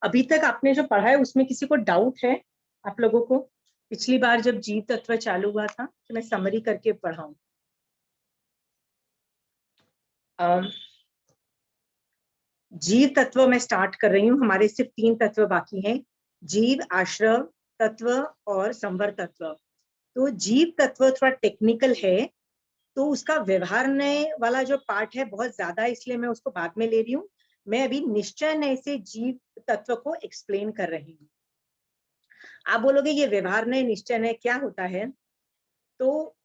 अभी तक आपने जो पढ़ा है उसमें किसी को डाउट है आप लोगों को? पिछली बार जब जीव तत्व चालू हुआ था तो मैं समरी करके पढ़ाऊं। जीव तत्व मैं स्टार्ट कर रही हूँ। हमारे सिर्फ 3 तत्व बाकी हैं, जीव, आश्रव तत्व और संवर तत्व। तो जीव तत्व थोड़ा टेक्निकल है, तो उसका व्यवहारने वाला जो पार्ट है बहुत ज्यादा है, इसलिए मैं उसको बाद में ले रही हूँ। मैं अभी निश्चय नय से जीव तत्व को एक्सप्लेन कर रही हूँ। आप बोलोगे ये व्यवहारनय निश्चय नय क्या होता है? तो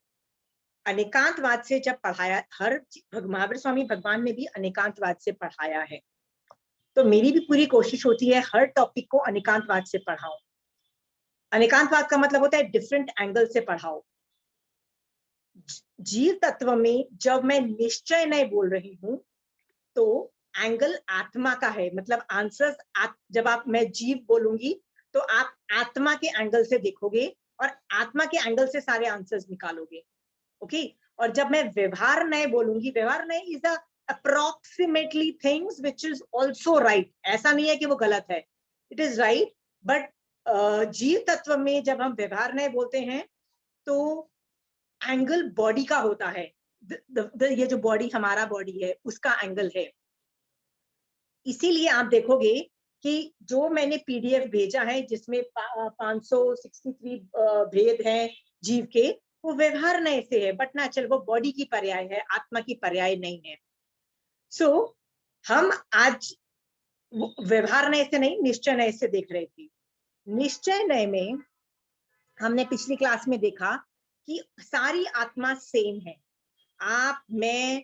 अनेकांतवाद से जब पढ़ाया, हर महावीर स्वामी भगवान ने भी अनेकांतवाद से पढ़ाया है, तो मेरी भी पूरी कोशिश होती है हर टॉपिक को अनेकांतवाद से पढ़ाऊं। अनेकांतवाद का मतलब होता है डिफरेंट एंगल से पढ़ाओ। जीव तत्व में जब मैं निश्चय नहीं बोल रही हूं तो एंगल आत्मा का है, मतलब आंसर्स जब आप मैं जीव बोलूंगी तो आप आत्मा के एंगल से देखोगे और आत्मा के एंगल से सारे आंसर्स निकालोगे। ओके, और जब मैं व्यवहार नय बोलूंगी, व्यवहार नय is a approximately things which is also right, ऐसा नहीं है कि वो गलत है, इट इज राइट। बट जीव तत्व में जब हम व्यवहार नय बोलते हैं तो एंगल बॉडी का होता है, ये जो बॉडी हमारा बॉडी है उसका एंगल है। इसीलिए आप देखोगे कि जो मैंने पीडीएफ भेजा है जिसमें 563 भेद हैं जीव के, वो व्यवहार नय से है, बट ना चल वो बॉडी की पर्याय है, आत्मा की पर्याय नहीं है। सो हम आज व्यवहार नय से नहीं, निश्चय नय से देख रहे थे। निश्चय नय में हमने पिछली क्लास में देखा कि सारी आत्मा सेम है। आप, मैं,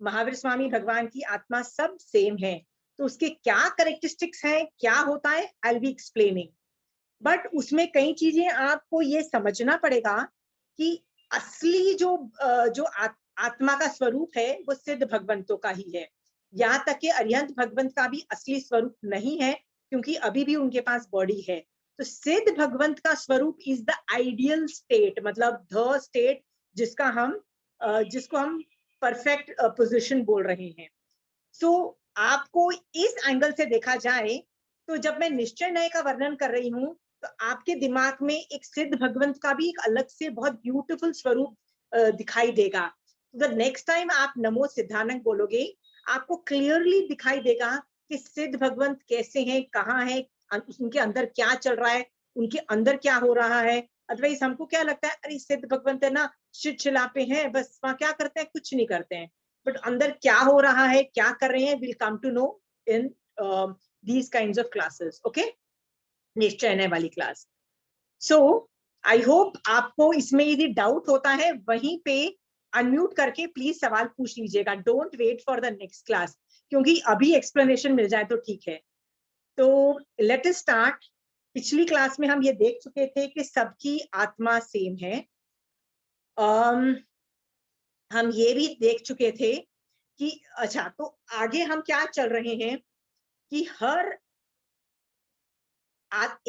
महावीर स्वामी भगवान की आत्मा सब सेम है। तो उसके क्या कैरेक्टरिस्टिक्स हैं, क्या होता है, I will be explaining. But उसमें कई चीजें आपको ये समझना पड़ेगा कि असली जो आत्मा का स्वरूप है वो सिद्ध भगवंतों का ही है। यहाँ तक कि अरिहंत भगवंत का भी असली स्वरूप नहीं है, क्योंकि अभी भी उनके पास बॉडी है। तो सिद्ध भगवंत का स्वरूप इज द आइडियल स्टेट, मतलब द स्टेट जिसको हम परफेक्ट पोजीशन बोल रहे हैं। सो आपको इस एंगल से देखा जाए तो जब मैं निश्चय नय का वर्णन कर रही हूँ तो आपके दिमाग में एक सिद्ध भगवंत का भी एक अलग से बहुत ब्यूटीफुल स्वरूप दिखाई देगा। तो नेक्स्ट टाइम आप नमो सिद्धानंद बोलोगे, आपको क्लियरली दिखाई देगा कि सिद्ध भगवंत कैसे हैं, कहाँ है, उनके अंदर क्या चल रहा है, उनके अंदर क्या हो रहा है। अदरवाइज हमको क्या लगता है, अरे सिद्ध भगवंत है ना, चिल्लाते हैं, बस वहां क्या करते हैं, कुछ नहीं करते हैं। बट अंदर क्या हो रहा है, क्या कर रहे हैं, will come to know in these kinds of classes. Okay, निश्चय नय वाली क्लास। सो आई होप आपको इसमें यदि डाउट होता है वहीं पे अनम्यूट करके प्लीज सवाल पूछ लीजिएगा, don't wait for the next class, क्योंकि अभी एक्सप्लेनेशन मिल जाए तो ठीक है। तो लेट अस स्टार्ट। पिछली क्लास में हम ये देख चुके थे कि सबकी आत्मा सेम है। हम ये भी देख चुके थे कि अच्छा, तो आगे हम क्या चल रहे हैं कि हर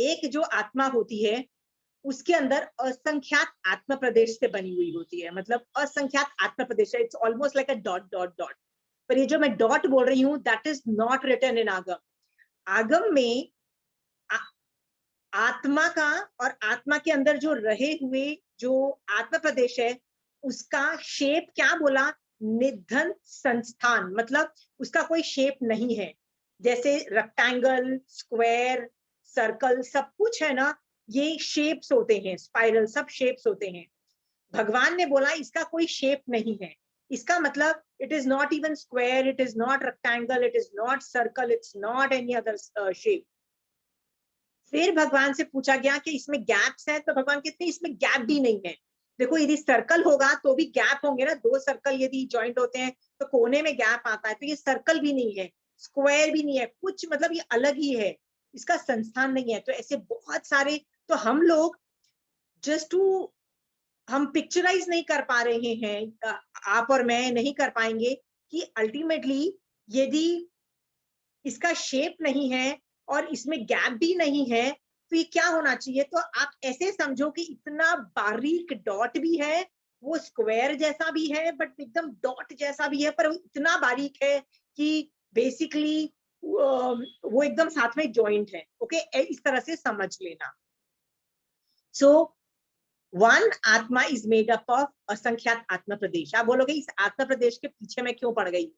एक जो आत्मा होती है उसके अंदर असंख्यात आत्म प्रदेश से बनी हुई होती है, मतलब असंख्यात आत्म प्रदेश है। It's almost like a dot dot dot. पर ये जो मैं डॉट बोल रही हूँ that is not written in Agam. Agam में आत्मा का और आत्मा के अंदर जो रहे हुए जो आत्म प्रदेश है उसका शेप क्या बोला, निधन संस्थान, मतलब उसका कोई शेप नहीं है। जैसे रेक्टेंगल, स्क्वायर, सर्कल सब कुछ है ना, ये शेप्स होते हैं, स्पाइरल सब शेप्स होते हैं। भगवान ने बोला इसका कोई शेप नहीं है, इसका मतलब it is not even square, it is not rectangle, it is not circle, it's not any other shape. फिर भगवान से पूछा गया कि इसमें गैप्स है, तो भगवान कहते हैं इसमें गैप भी नहीं है। देखो यदि सर्कल होगा तो भी गैप होंगे ना, दो सर्कल यदि ज्वाइंट होते हैं तो कोने में गैप आता है, तो ये सर्कल भी नहीं है, स्क्वायर भी नहीं है, कुछ मतलब ये अलग ही है, इसका संस्थान नहीं है। तो ऐसे बहुत सारे, तो हम लोग जस्ट टू, हम पिक्चराइज नहीं कर पा रहे हैं, आप और मैं नहीं कर पाएंगे कि अल्टीमेटली यदि इसका शेप नहीं है और इसमें गैप भी नहीं है तो ये क्या होना चाहिए। तो आप ऐसे समझो कि इतना बारीक डॉट भी है, वो स्क्वायर जैसा भी है बट एकदम डॉट जैसा भी है, पर वो इतना बारीक है कि बेसिकली वो एकदम साथ में जॉइंट है। ओके, इस तरह से समझ लेना। सो वन आत्मा इज मेड अप ऑफ असंख्यात आत्म प्रदेश। आप बोलोगे इस आत्म प्रदेश के पीछे मैं क्यों पड़ गई?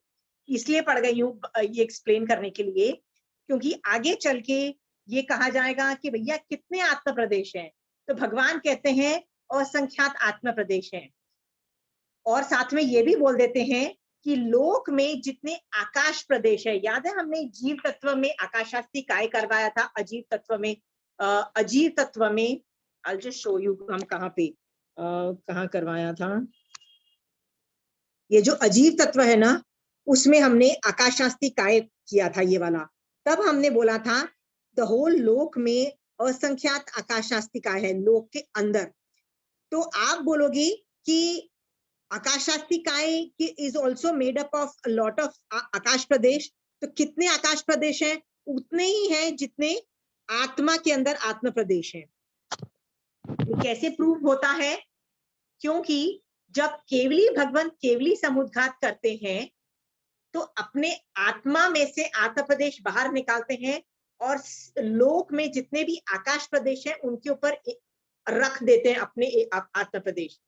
इसलिए पड़ गई हूँ ये एक्सप्लेन करने के लिए, क्योंकि आगे चल के ये कहा जाएगा कि भैया कितने आत्म प्रदेश हैं, तो भगवान कहते हैं असंख्यात आत्म प्रदेश हैं। और साथ में ये भी बोल देते हैं कि लोक में जितने आकाश प्रदेश है, याद है हमने जीव तत्व में आकाशास्ति काय करवाया था, अजीव तत्व में अजीव तत्व में I'll just show you हम कहाँ पे कहाँ करवाया था। ये जो अजीव तत्व है ना, उसमें हमने आकाशास्ति काय किया था ये वाला। तब हमने बोला था द होल लोक में असंख्यात आकाशास्ति काय है, लोक के अंदर। तो आप बोलोगे कि आकाशास्ति काय is also made up of lot of आकाश प्रदेश। तो कितने आकाश प्रदेश हैं? उतने ही हैं जितने आत्मा के अंदर आत्म प्रदेश है। कैसे प्रूव होता है? क्योंकि जब केवली भगवंत केवली समुद्घात करते हैं तो अपने आत्मा में से आत्म प्रदेश बाहर निकालते हैं और लोक में जितने भी आकाश प्रदेश हैं उनके ऊपर रख देते हैं अपने आत्म प्रदेश।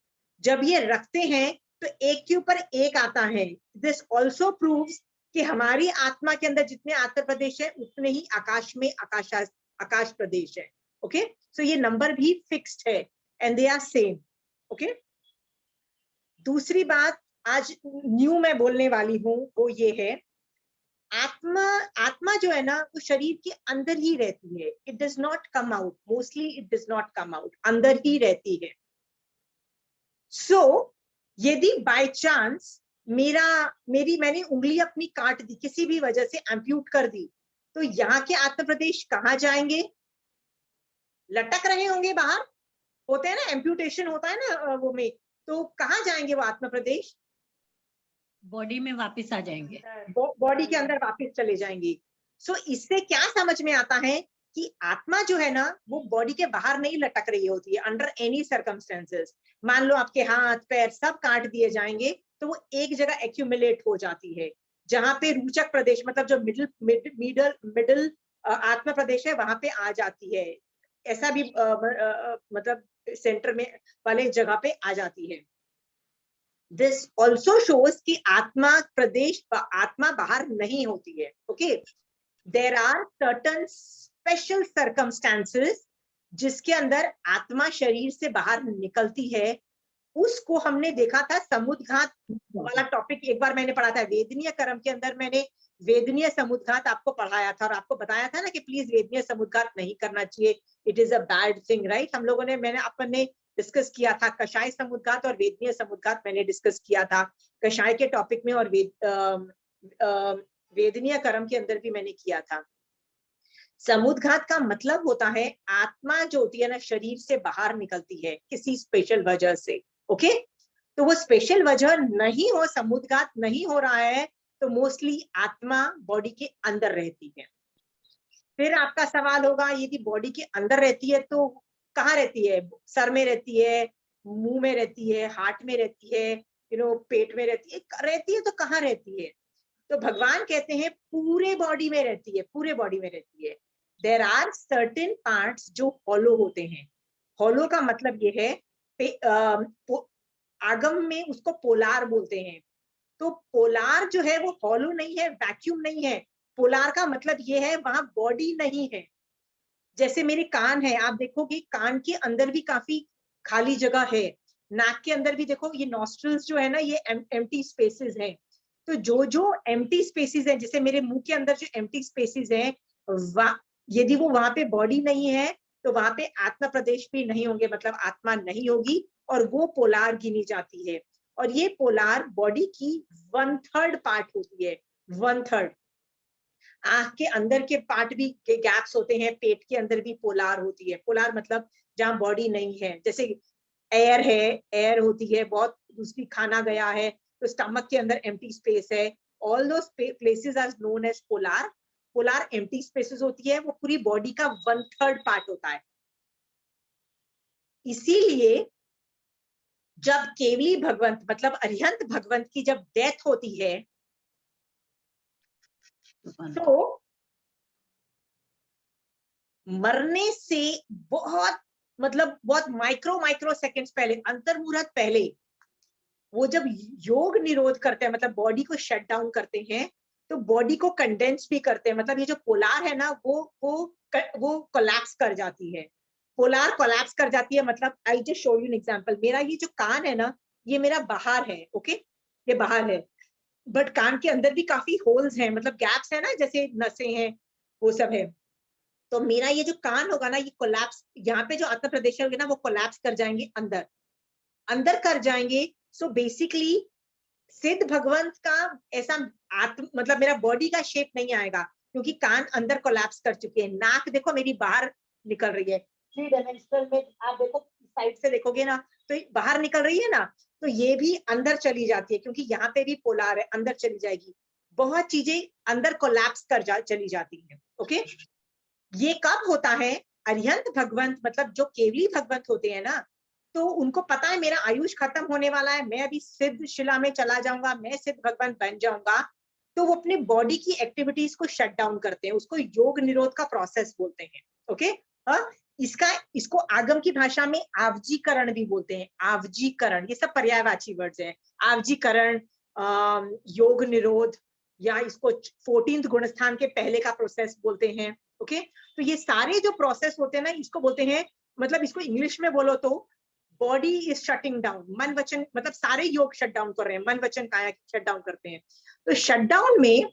जब ये रखते हैं तो एक के ऊपर एक आता है। दिस ऑल्सो प्रूव्स कि हमारी आत्मा के अंदर जितने आत्म प्रदेश है उतने ही आकाश में आकाश प्रदेश है। ओके, सो ये नंबर भी फिक्स्ड है and they are same. Okay, दूसरी बात आज न्यू मैं बोलने वाली हूँ वो ये है, आत्मा जो है ना वो शरीर के अंदर ही रहती है। It does not come out, mostly it does not come out, अंदर ही रहती है। सो यदि बाय चांस मैंने उंगली अपनी काट दी, किसी भी वजह से एम्प्यूट कर दी, तो यहाँ के आत्म प्रदेश कहाँ जाएंगे? लटक रहे होंगे बाहर, होते हैं ना, एम्प्यूटेशन होता है ना वो में, तो कहाँ जाएंगे वो आत्म प्रदेश? बॉडी में वापस आ जाएंगे, बॉडी के अंदर वापस चले जाएंगे। सो इससे क्या समझ में आता है कि आत्मा जो है ना वो बॉडी के बाहर नहीं लटक रही होती है अंडर एनी सर्कमस्टेंसेस। मान लो आपके हाथ पैर सब काट दिए जाएंगे तो वो एक जगह एक्यूमुलेट हो जाती है, जहां पे रुचक प्रदेश मतलब जो मिडल आत्मा प्रदेश है वहां पे आ जाती है। ऐसा भी मतलब सेंटर में वाले जगह पे आ जाती है। दिस ऑल्सो शोज कि आत्मा प्रदेश आत्मा बाहर नहीं होती है। Okay, there are certain special circumstances जिसके अंदर आत्मा शरीर से बाहर निकलती है। उसको हमने देखा था समुद्घात वाला टॉपिक, एक बार मैंने पढ़ा था वेदनीय कर्म के अंदर, मैंने वेदनीय समुद्घात आपको पढ़ाया था और आपको बताया था ना कि प्लीज वेदनीय समुद्घात नहीं करना चाहिए, it is a bad thing, right. हम लोगों ने अपन ने डिस्कस किया था कषाय समुद्घात और वेदनीय समुद्घात मैंने डिस्कस किया था कषाय के टॉपिक में, और वेदनीय कर्म के अंदर भी मैंने किया था। समुद्घात का मतलब होता है आत्मा जो होती है ना शरीर से बाहर निकलती है किसी स्पेशल वजह से। ओके, तो वो स्पेशल वजह नहीं हो, समुद्घात नहीं हो रहा है, तो मोस्टली आत्मा बॉडी के अंदर रहती है। फिर आपका सवाल होगा यदि बॉडी के अंदर रहती है तो कहाँ रहती है? सर में रहती है, मुंह में रहती है, हार्ट में रहती है, पेट में रहती है तो कहाँ रहती है? तो भगवान कहते हैं पूरे बॉडी में रहती है, पूरे बॉडी में रहती है। देर आर सर्टेन पार्ट्स जो हॉलो होते हैं। हॉलो का मतलब ये है आगम में उसको पोलार बोलते हैं। तो पोलार जो है वो हॉलो नहीं है, वैक्यूम नहीं है। पोलार का मतलब ये है वहां बॉडी नहीं है। जैसे मेरे कान है, आप देखोगे कान के अंदर भी काफी खाली जगह है, नाक के अंदर भी देखो ये नॉस्ट्रल्स जो है ना ये एम्प्टी स्पेसेस हैं। तो जो एम्प्टी स्पेसेस हैं, जैसे मेरे मुंह के अंदर जो एम्प्टी स्पेसेस हैं, यदि वो वहां पे बॉडी नहीं है तो वहां पे आत्मा प्रदेश भी नहीं होंगे, मतलब आत्मा नहीं होगी, और वो पोलार गिनी जाती है। और ये पोलार बॉडी की 1/3 पार्ट होती है, 1/3। आंख के अंदर के पार्ट भी के गैप्स होते हैं, पेट के अंदर भी पोलार होती है। पोलार मतलब जहां बॉडी नहीं है, जैसे एयर है, एयर होती है बहुत, दूसरी खाना गया है तो स्टमक के अंदर एम्प्टी स्पेस है। All those places are known as पोलार। पोलार एम्प्टी स्पेसेस होती है, वो पूरी बॉडी का 1/3 पार्ट होता है। इसीलिए जब केवली भगवंत मतलब अरिहंत भगवंत की जब डेथ होती है तो मरने से बहुत मतलब बहुत माइक्रो सेकंड्स पहले, अंतर्मुहूर्त पहले वो जब योग निरोध करते हैं, मतलब बॉडी को शट डाउन करते हैं, तो बॉडी को कंडेंस भी करते हैं, मतलब ये जो पोलार है ना वो कोलैप्स कर जाती है, पोलार कोलैप्स कर जाती है। मतलब I just show you an example, मेरा ये जो कान है ना, ये मेरा बाहर है, ओके, ये बाहर है, बट कान के अंदर भी काफी होल्स हैं, मतलब गैप्स है ना, जैसे नसें हैं, वो सब है। तो मेरा ये जो कान होगा ना, ये कोलैप्स, यहाँ पे जो आत्म प्रदेश होंगे ना, वो कोलैप्स कर जाएंगे, अंदर अंदर कर जाएंगे। सो बेसिकली सिद्ध भगवंत का ऐसा आत्म मतलब मेरा बॉडी का शेप नहीं आएगा, क्योंकि कान अंदर कोलैप्स कर चुके हैं। नाक देखो मेरी बाहर निकल रही है, 3 डायमेंशनल में आप देखो, साइड से देखोगे ना तो बाहर निकल रही है ना, तो ये भी अंदर चली जाती है, क्योंकि यहाँ पे भी पोलार है, अंदर चली जाएगी, बहुत चीजें अंदर कोलैप्स चली जाती है, ओके। ये कब होता है? अरिहंत भगवंत, मतलब जो केवली भगवंत होते हैं ना, तो उनको पता है मेरा आयुष खत्म होने वाला है, मैं अभी सिद्ध शिला में चला जाऊंगा, मैं सिद्ध भगवंत बन जाऊंगा, तो वो अपने बॉडी की एक्टिविटीज को शट डाउन करते हैं, उसको योग निरोध का प्रोसेस बोलते हैं, ओके। इसको आगम की भाषा में आवजीकरण भी बोलते हैं, आवजीकरण, ये सब पर्यायवाची वर्ड्स हैं। आवजीकरण, योग निरोध, या इसको 14th गुणस्थान के पहले का प्रोसेस बोलते हैं, ओके। तो ये सारे जो प्रोसेस होते हैं ना, इसको बोलते हैं, मतलब इसको इंग्लिश में बोलो तो बॉडी इज शटिंग डाउन, मन वचन, मतलब सारे योग शट डाउन कर रहे हैं, मन वचन काया शट डाउन करते हैं। तो शट डाउन में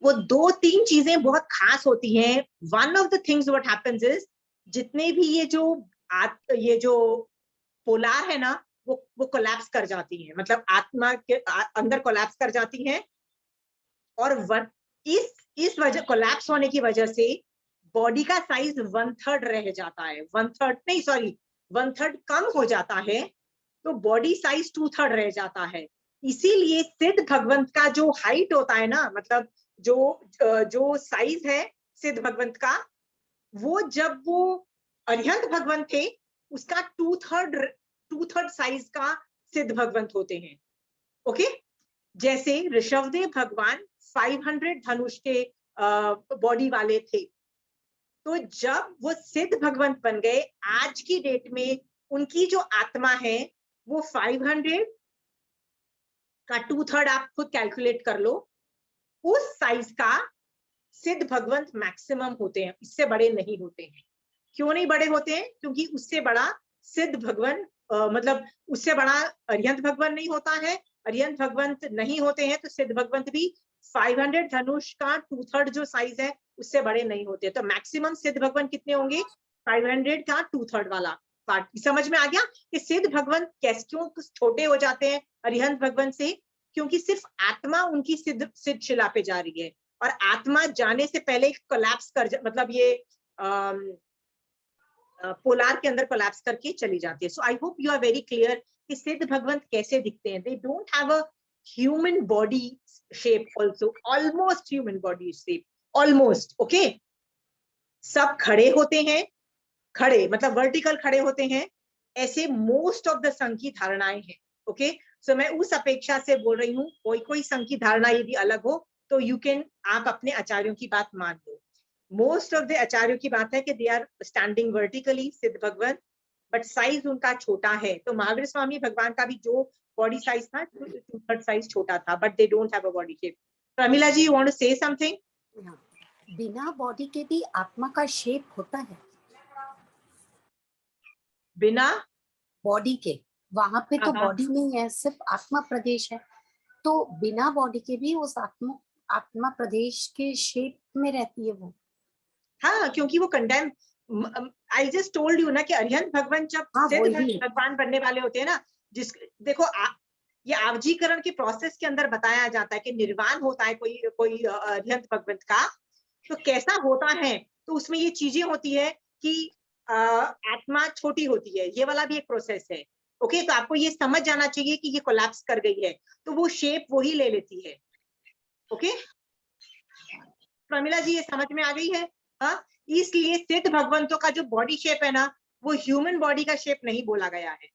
वो 2-3 चीजें बहुत खास होती हैं। One of the things what happens is, जितने भी ये जो पोलार है ना, वो कोलैप्स कर जाती है, मतलब आत्मा के अंदर कोलैप्स कर जाती है, और इस वजह कोलैप्स होने की वजह से बॉडी का साइज 1/3 रह जाता है, 1/3 नहीं, सॉरी, 1/3 कम हो जाता है, तो बॉडी साइज 2/3 रह जाता है। इसीलिए सिद्ध भगवंत का जो हाइट होता है ना, मतलब जो साइज है सिद्ध भगवंत का, वो जब वो अरिहंत भगवंत थे, उसका 2/3 साइज का सिद्ध भगवंत होते हैं, ओके। जैसे ऋषभदेव भगवान 500 धनुष के बॉडी वाले थे, तो जब वो सिद्ध भगवंत बन गए, आज की डेट में उनकी जो आत्मा है वो 500 का 2/3, आप खुद कैलकुलेट कर लो, उस साइज का सिद्ध भगवंत मैक्सिमम होते हैं, इससे बड़े नहीं होते हैं। क्यों नहीं बड़े होते हैं? क्योंकि उससे बड़ा सिद्ध भगवान मतलब उससे बड़ा अरिहंत भगवान नहीं होता है। अरिहंत भगवंत नहीं होते हैं तो सिद्ध भगवंत भी 500 धनुष का 2/3 जो साइज है उससे बड़े नहीं होते। तो मैक्सिमम सिद्ध भगवान कितने होंगे? 500 का 2/3 वाला पार्ट। समझ में आ गया कि सिद्ध भगवान कैसे क्यों छोटे हो जाते हैं अरिहंत भगवान से? क्योंकि सिर्फ आत्मा उनकी सिद्ध शिला पे जा रही है, और आत्मा जाने से पहले कोलैप्स मतलब ये पोलार के अंदर कोलैप्स करके चली जाती है। So I hope you are very clear कि सिद्ध भगवंत कैसे दिखते हैं। They don't have a human body shape, also almost human body shape, almost, okay. सब खड़े होते हैं, खड़े मतलब वर्टिकल खड़े होते हैं, ऐसे मोस्ट ऑफ द संघ की धारणाएं हैं, ओके। सो मैं उस अपेक्षा से बोल रही हूँ, कोई कोई संघ की धारणा यदि अलग हो तो यू कैन, आप अपने आचार्यों की बात मान लो। मोस्ट ऑफ द आचार्यों की बात है कि दे आर स्टैंडिंग वर्टिकली, सिद्ध भगवान, बट साइज उनका छोटा है। तो महावीर स्वामी भगवान का भी जो बॉडी साइज था 2/3 साइज छोटा था, but they don't have a body shape. Pramila ji, you want to say something? बिना बॉडी के भी आत्मा का शेप होता है? बिना बॉडी के, वहां पे तो बॉडी नहीं है, सिर्फ आत्मा प्रदेश है, तो बिना बॉडी के भी उस आत्मा प्रदेश के शेप में रहती है वो। हाँ, क्योंकि वो condemn, I just told you ना कि अरिहंत भगवान जब सिद्ध भगवान बनने वाले होते हैं ना, देखो ये आवजीकरण के प्रोसेस के अंदर बताया जाता है कि निर्वाण होता है कोई अरिहंत भगवंत का, तो कैसा होता है, तो उसमें ये चीजें होती है कि आत्मा छोटी होती है, ये वाला भी एक प्रोसेस है, ओके। तो आपको ये समझ जाना चाहिए कि ये कोलैप्स कर गई है तो वो शेप वही ले लेती है, ओके। प्रमिला जी, ये समझ में आ गई है? हाँ, इसलिए सिद्ध भगवंतों का जो बॉडी शेप है ना, वो ह्यूमन बॉडी का शेप नहीं बोला गया है,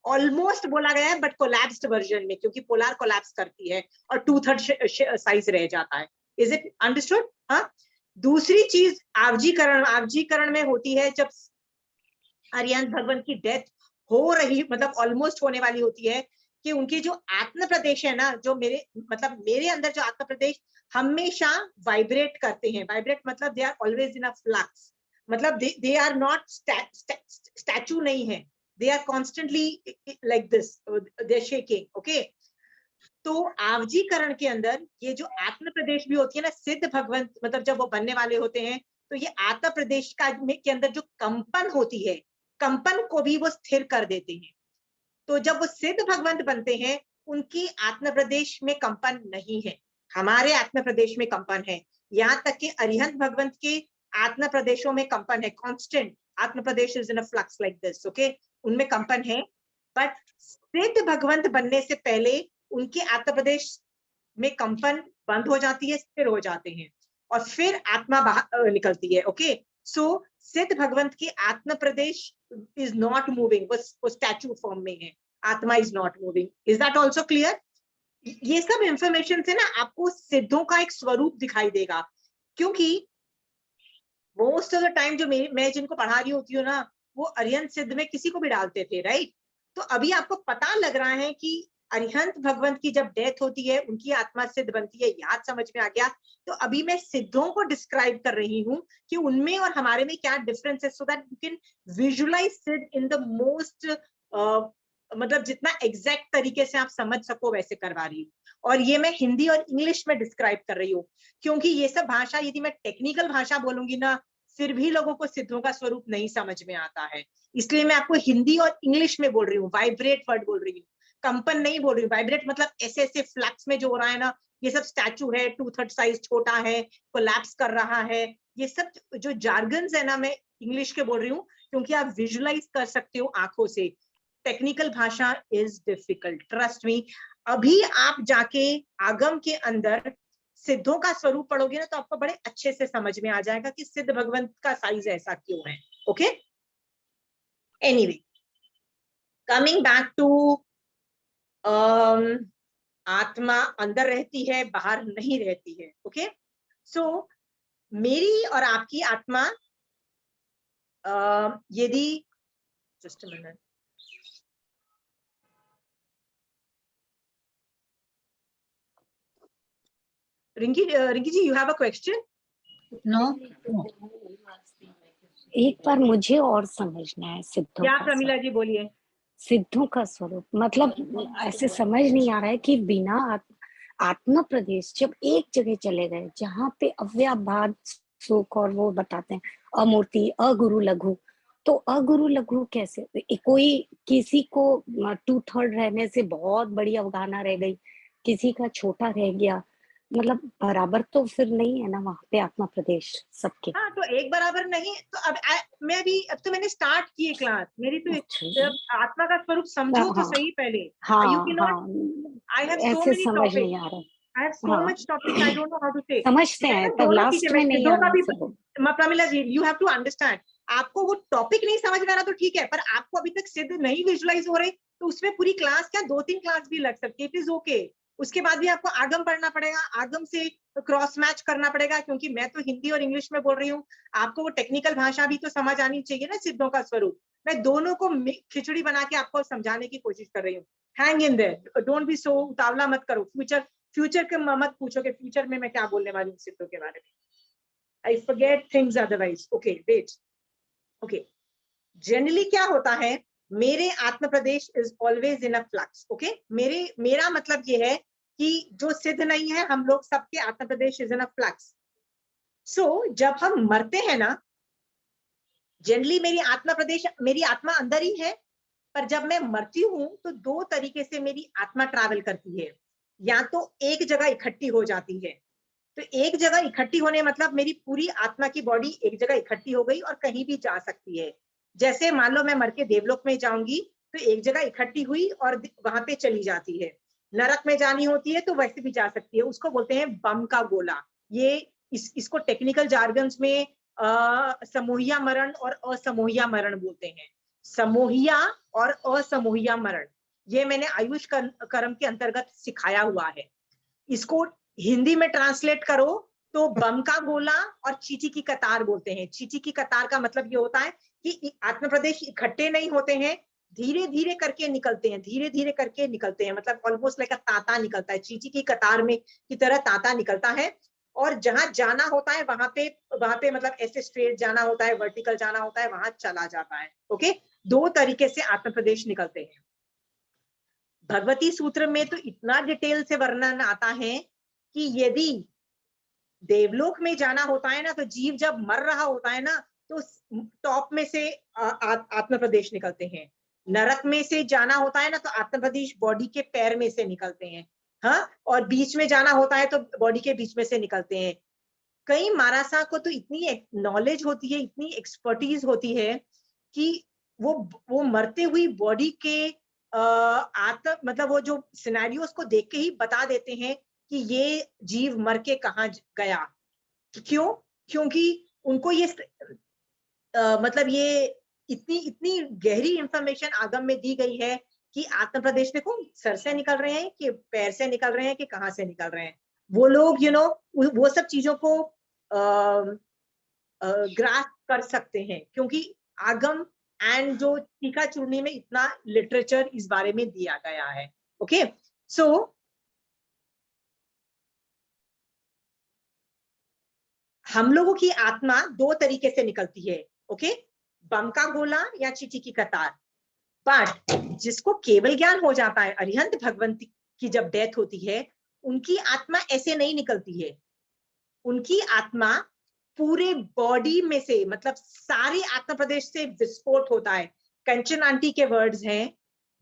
ऑलमोस्ट बोला गया है, बट कोलैप्स्ड वर्जन में, क्योंकि पोलार कोलैप्स करती है और 2/3 साइज रह जाता है। Is it understood? हाँ, दूसरी चीज आवजीकरण में होती है जब अरिहंत भगवंत की डेथ हो रही, मतलब ऑलमोस्ट होने वाली होती है, कि उनके जो आत्म प्रदेश है ना, जो मेरे अंदर जो आत्म प्रदेश हमेशा वाइब्रेट करते हैं। वाइब्रेट मतलब they are always in a flux, मतलब दे आर नॉट स्टैचू नहीं है, they are constantly like this, they are shaking. Okay, तो आवजीकरण के अंदर ये जो आत्म प्रदेश भी होती है ना, सिद्ध भगवंत मतलब जब वो बनने वाले होते हैं, तो ये आत्म प्रदेश के अंदर जो कंपन होती है, कंपन को भी वो स्थिर कर देते हैं। तो जब वो सिद्ध भगवंत बनते हैं, उनकी आत्म प्रदेश में कंपन नहीं है, हमारे आत्म प्रदेश में कंपन है। यहाँ तक कि अरिहंत भगवंत के आत्म प्रदेशों में कंपन है, कांस्टेंट आत्म प्रदेश is in a flux like this. Okay, उनमें कंपन है, बट सिद्ध भगवंत बनने से पहले उनके आत्म प्रदेश में कंपन बंद हो जाती है, स्थिर हो जाते हैं, और फिर आत्मा बाहर निकलती है। ओके, सो सिद्ध भगवंत की आत्म प्रदेश इज नॉट मूविंग, वो स्टैचू फॉर्म में है, आत्मा is not moving. Is that also clear? ये सब इंफॉर्मेशन से ना आपको सिद्धों का एक स्वरूप दिखाई देगा, क्योंकि मोस्ट ऑफ द टाइम जो मैं जिनको पढ़ा रही होती हूँ ना, वो अरिहंत सिद्ध में किसी को भी डालते थे, राइट? तो अभी आपको पता लग रहा है कि अरिहंत भगवंत की जब डेथ होती है, उनकी आत्मा सिद्ध बनती है, याद समझ में आ गया। तो अभी मैं सिद्धों को डिस्क्राइब कर रही हूँ कि उनमें और हमारे में क्या डिफरेंस है, so that you can visualise सिद्ध इन द मोस्ट, मतलब जितना एग्जैक्ट तरीके से आप समझ सको वैसे करवा रही हूँ। और ये मैं हिंदी और इंग्लिश में डिस्क्राइब कर रही हूँ, क्योंकि ये सब भाषा यदि मैं टेक्निकल भाषा बोलूंगी ना, फिर भी लोगों को सिद्धों का स्वरूप नहीं समझ में आता है। इसलिए मैं आपको हिंदी और इंग्लिश में बोल रही हूँ, वाइब्रेट वर्ड बोल रही हूँ, कंपन नहीं बोल रही हूँ। वाइब्रेट मतलब ऐसे ऐसे फ्लक्स में जो हो रहा है ना, ये सब स्टैचू है, 2/3 साइज छोटा है, कोलैप्स कर रहा है, ये सब जो जार्गन्स है ना, मैं इंग्लिश के बोल रही हूँ, क्योंकि आप विजुअलाइज कर सकते हो आंखों से। टेक्निकल भाषा इज डिफिकल्ट, ट्रस्ट मी। अभी आप जाके आगम के अंदर सिद्धों का स्वरूप पढ़ोगे ना, तो आपको बड़े अच्छे से समझ में आ जाएगा कि सिद्ध भगवंत का साइज ऐसा क्यों है। Okay, anyway, coming back to आत्मा अंदर रहती है, बाहर नहीं रहती है। ओके, सो मेरी और आपकी आत्मा यदि, just a minute, Rinki ji, you have a question? No, एक बार मुझे और समझना है सिद्धों क्या का प्रमिला स्वरूप। जी बोलिए। सिद्धों का स्वरूप मतलब ऐसे समझ नहीं आ रहा है कि बिना आत्म प्रदेश जब एक जगह चले गए जहाँ पे अव्याभाद सुख, और वो बताते हैं अमूर्ति अगुरु लघु, तो अगुरु लघु कैसे? कोई किसी को 2/3 रहने से बहुत बड़ी अवगाहना रह गई, किसी का छोटा रह गया, मतलब बराबर तो फिर नहीं है ना वहां पे आत्मा प्रदेश सबके। हाँ, तो एक बराबर नहीं तो अब तो मैंने स्टार्ट की है क्लास मेरी, तो आत्मा का स्वरूप समझो तो हाँ सही पहले। यू हाँ कैन नॉट, हाँ, आई हैव सो ऐसे मेनी समझ टॉपिक, नहीं आ रहा। आई हैव सो हाँ, much topic, I don't know how to say. समझते मैं हैं ना तब दोनों लास्ट चीजें, मैं में नहीं सिद्धों का आना भी, से वो। Pramila ji you have to understand, आपको वो टॉपिक नहीं समझ में आ रहा तो ठीक है, पर आपको अभी तक सिद्ध नहीं विजुअलाइज हो रहे, तो उसमें पूरी क्लास क्या 2-3 क्लास भी लग सकती है, इट इज ओके। उसके बाद भी आपको आगम पढ़ना पड़ेगा, आगम से क्रॉस मैच करना पड़ेगा, क्योंकि मैं तो हिंदी और इंग्लिश में बोल रही हूँ, आपको वो टेक्निकल भाषा भी तो समझ आनी चाहिए ना, सिद्धों का स्वरूप। मैं दोनों को खिचड़ी बना के आपको समझाने की कोशिश कर रही हूँ। Hang in there, don't be so उतावला मत करो, फ्यूचर के मत पूछो कि फ्यूचर में मैं क्या बोलने वाली हूँ सिद्धों के बारे में। I forget things otherwise. Okay, wait. Okay. Generally क्या होता है, मेरे आत्म प्रदेश is always in a flux. Okay, मेरा मतलब ये है कि जो सिद्ध नहीं है, हम लोग सबके आत्म प्रदेश इज इन अ फ्लक्स। सो जब हम मरते हैं ना, जनरली मेरी आत्मा प्रदेश, मेरी आत्मा अंदर ही है, पर जब मैं मरती हूं तो 2 तरीके से मेरी आत्मा ट्रैवल करती है। या तो एक जगह इकट्ठी हो जाती है, तो एक जगह इकट्ठी होने मतलब मेरी पूरी आत्मा की बॉडी एक जगह इकट्ठी हो गई और कहीं भी जा सकती है। जैसे मान लो मैं मर के देवलोक में जाऊंगी, तो एक जगह इकट्ठी हुई और वहां पे चली जाती है। नरक में जानी होती है तो वैसे भी जा सकती है, उसको बोलते हैं बम का गोला। ये इसको टेक्निकल जार्गन्स में समूहिया मरण और असमूहिया मरण बोलते हैं। समूहिया और असमूहिया मरण, ये मैंने आयुष कर्म के अंतर्गत सिखाया हुआ है। इसको हिंदी में ट्रांसलेट करो तो बम का गोला और चींटी की कतार बोलते हैं। चींटी की कतार का मतलब ये होता है कि आत्म प्रदेश इकट्ठे नहीं होते हैं, धीरे धीरे करके निकलते हैं, धीरे धीरे करके निकलते हैं, मतलब ऑलमोस्ट लाइक तांता निकलता है, चींटी की कतार में की तरह तांता निकलता है। और जहां जाना होता है वहां पे मतलब ऐसे स्ट्रेट जाना होता है, वर्टिकल जाना होता है, वहां चला जाता है। ओके, दो तरीके से आत्म प्रदेश निकलते हैं। भगवती सूत्र में तो इतना डिटेल से वर्णन आता है कि यदि देवलोक में जाना होता है ना, तो जीव जब मर रहा होता है ना, तो टॉप में से आत्म प्रदेश निकलते हैं। नरक में से जाना होता है ना, तो आत्म प्रदेश बॉडी के पैर में से निकलते हैं। हाँ, और बीच में जाना होता है तो बॉडी के बीच में से निकलते हैं। कई मारासा को तो इतनी नॉलेज होती है, इतनी एक्सपर्टीज होती है कि वो मरते हुई बॉडी के मतलब वो जो सिनेरियोस को देख के ही बता देते हैं कि ये जीव मर के कहाँ गया। क्यों? क्योंकि उनको ये मतलब ये इतनी इतनी गहरी इंफॉर्मेशन आगम में दी गई है कि आत्म प्रदेश देखो सर से निकल रहे हैं कि पैर से निकल रहे हैं कि कहाँ से निकल रहे हैं। वो लोग वो सब चीजों को ग्रास कर सकते हैं, क्योंकि आगम एंड जो टीका चूर्णी में इतना लिटरेचर इस बारे में दिया गया है। ओके, सो हम लोगों की आत्मा दो तरीके से निकलती है। ओके, बम का गोला या चींटी की कतार। बट जिसको केवल ज्ञान हो जाता है, अरिहंत भगवंत की जब डेथ होती है, उनकी आत्मा ऐसे नहीं निकलती है। उनकी आत्मा पूरे बॉडी में से, मतलब सारे आत्म प्रदेश से विस्फोट होता है। कंचन आंटी के वर्ड्स हैं,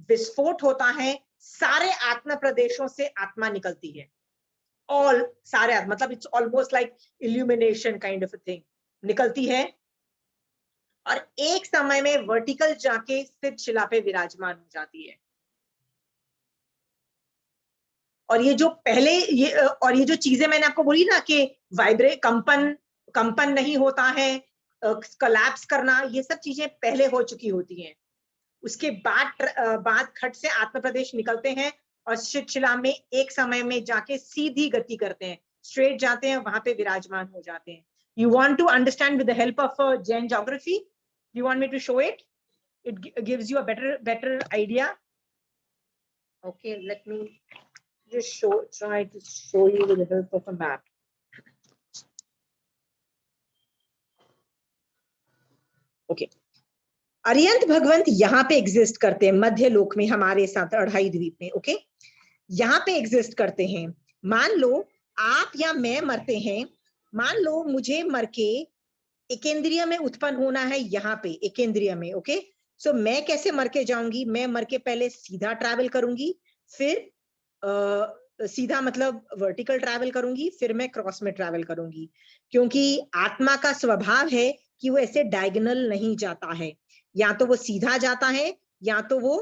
विस्फोट होता है, सारे आत्म प्रदेशों से आत्मा निकलती है। ऑल सारे मतलब it's almost like illumination kind of a thing निकलती है, और एक समय में वर्टिकल जाके स्थित शिला पे विराजमान हो जाती है। और ये जो पहले ये जो चीजें मैंने आपको बोली ना कि कंपन नहीं होता है, कोलैप्स करना, ये सब चीजें पहले हो चुकी होती हैं। उसके बाद खट से आत्म प्रदेश निकलते हैं और शिला में एक समय में जाके सीधी गति करते हैं, स्ट्रेट जाते हैं, वहां पे विराजमान हो जाते हैं। You want to understand with the help of Jain geography? You want me to show it? It gives you a better idea. Okay, let me just try to show you with the help of a map. Okay, अरिहंत भगवंत यहाँ पे exist करते हैं, मध्य लोक में, हमारे साथ अढ़ाई द्वीप में। ओके, यहाँ पे एग्जिस्ट करते हैं। मान लो आप या मैं मरते हैं, मान लो मुझे मर के एकेंद्रिय में उत्पन्न होना है, यहाँ पे एकेंद्रिय में। ओके, सो मैं कैसे मर के जाऊंगी? मैं मर के पहले सीधा ट्रैवल करूंगी, फिर सीधा मतलब वर्टिकल ट्रैवल करूंगी, फिर मैं क्रॉस में ट्रैवल करूंगी, क्योंकि आत्मा का स्वभाव है कि वो ऐसे डायगोनल नहीं जाता है, या तो वो सीधा जाता है या तो वो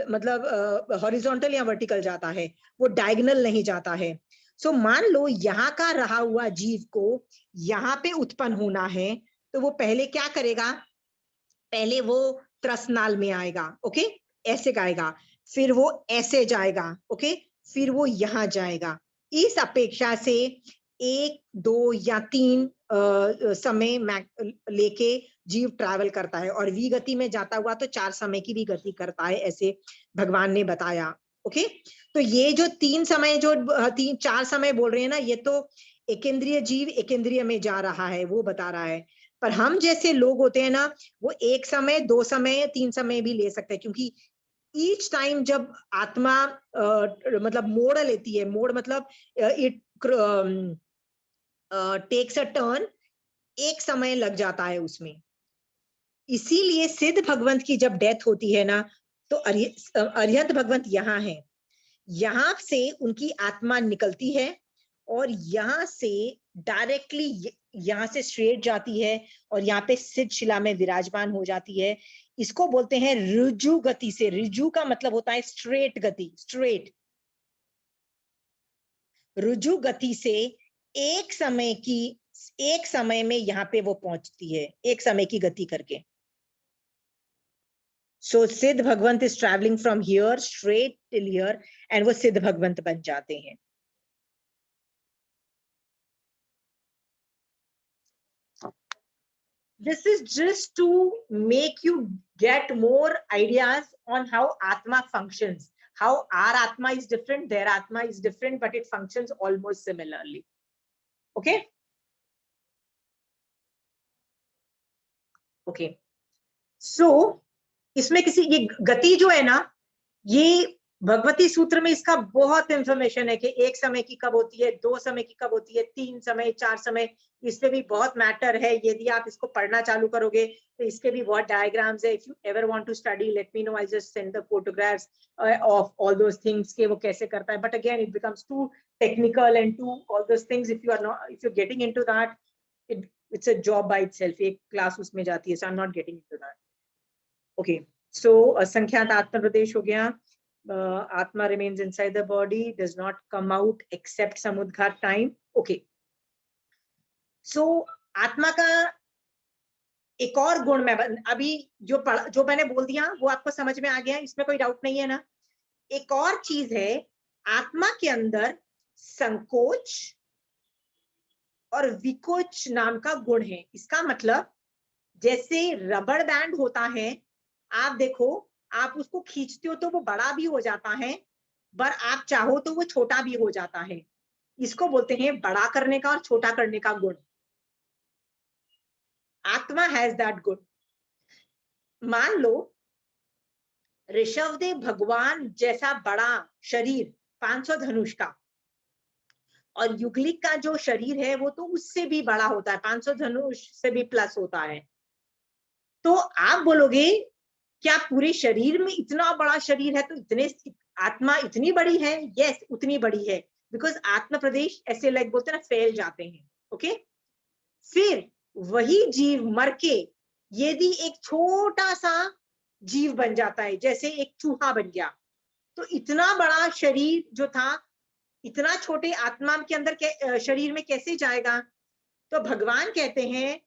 मतलब हॉरिजॉन्टल या वर्टिकल जाता है, वो डायगोनल नहीं जाता है। सो मान लो यहाँ का रहा हुआ जीव को यहाँ पे उत्पन्न होना है, तो वो पहले क्या करेगा? पहले वो त्रसनाल में आएगा। ओके, ऐसे आएगा, फिर वो ऐसे जाएगा। ओके, फिर वो यहाँ जाएगा। इस अपेक्षा से 1, 2 या 3 समय लेके जीव ट्रैवल करता है, और वी गति में जाता हुआ तो 4 समय की भी गति करता है, ऐसे भगवान ने बताया। ओके, तो ये जो 3 समय, जो 4 समय बोल रहे हैं ना, ये तो एकेंद्रीय जीव एकेंद्रीय में जा रहा है, वो बता रहा है। पर हम जैसे लोग होते हैं ना, वो 1 समय, 2 समय, 3 समय भी ले सकते हैं, क्योंकि ईच टाइम जब आत्मा मतलब मोड़ लेती है, मोड़ मतलब इट टेक्स अ टर्न, एक समय लग जाता है उसमें। इसीलिए सिद्ध भगवंत की जब डेथ होती है ना, तो अरिहंत भगवंत यहाँ है, यहाँ से उनकी आत्मा निकलती है और यहाँ से डायरेक्टली यहाँ से स्ट्रेट जाती है और यहाँ पे सिद्ध शिला में विराजमान हो जाती है। इसको बोलते हैं ऋजु गति से। ऋजु का मतलब होता है स्ट्रेट गति, स्ट्रेट। ऋजु गति से एक समय में यहाँ पे वो पहुंचती है, एक समय की गति करके। सो सिद्ध भगवंत is travelling from here straight till here, and वो सिद्ध भगवंत बन जाते हैं। This is just to make you get more ideas on how Atma functions. How our Atma is different, their Atma is different, but it functions almost similarly. Okay? Okay. So, इसमें किसी ये गति जो है ना, ये भगवती सूत्र में इसका बहुत इंफॉर्मेशन है कि एक समय की कब होती है, 2 समय की कब होती है, 3 समय, 4 समय, इसमें भी बहुत मैटर है. यदि आप इसको पढ़ना चालू करोगे तो इसके भी बहुत डायग्राम्स है. If you ever want to study, let me know, I just send the photographs of all those things के वो कैसे करता है. But again it becomes too technical and to all those things. If you are not, if you getting into that, it's a job by itself. एक class उसमें जाती है. So I'm not getting into that. Okay. So असंख्यात आत्म प्रदेश हो गया. Atma remains inside the body, does not come out except samudghat time. Okay. So आत्मा का एक और गुण मैं अभी जो मैंने बोल दिया वो आपको समझ में आ गया, इसमें कोई डाउट नहीं है ना. एक और चीज है, आत्मा के अंदर संकोच और विकोच नाम का गुण है. इसका मतलब जैसे रबड़ बैंड होता है, आप देखो, आप उसको खींचते हो तो वो बड़ा भी हो जाता है, पर आप चाहो तो वो छोटा भी हो जाता है. इसको बोलते हैं बड़ा करने का और छोटा करने का गुण. आत्मा हैज दैट गुण. मान लो ऋषभदेव भगवान जैसा बड़ा शरीर 500 धनुष का, और युगलिक का जो शरीर है वो तो उससे भी बड़ा होता है, 500 धनुष से भी प्लस होता है. तो आप बोलोगे क्या पूरे शरीर में इतना बड़ा शरीर है तो इतने आत्मा इतनी बड़ी है? यस, उतनी बड़ी है, बिकॉज आत्म प्रदेश ऐसे लाइक बोलते हैं ना, फैल जाते हैं. ओके. फिर वही जीव मर के यदि एक छोटा सा जीव बन जाता है, जैसे एक चूहा बन गया, तो इतना बड़ा शरीर जो था इतना छोटे आत्मा के अंदर शरीर में कैसे जाएगा? तो भगवान कहते हैं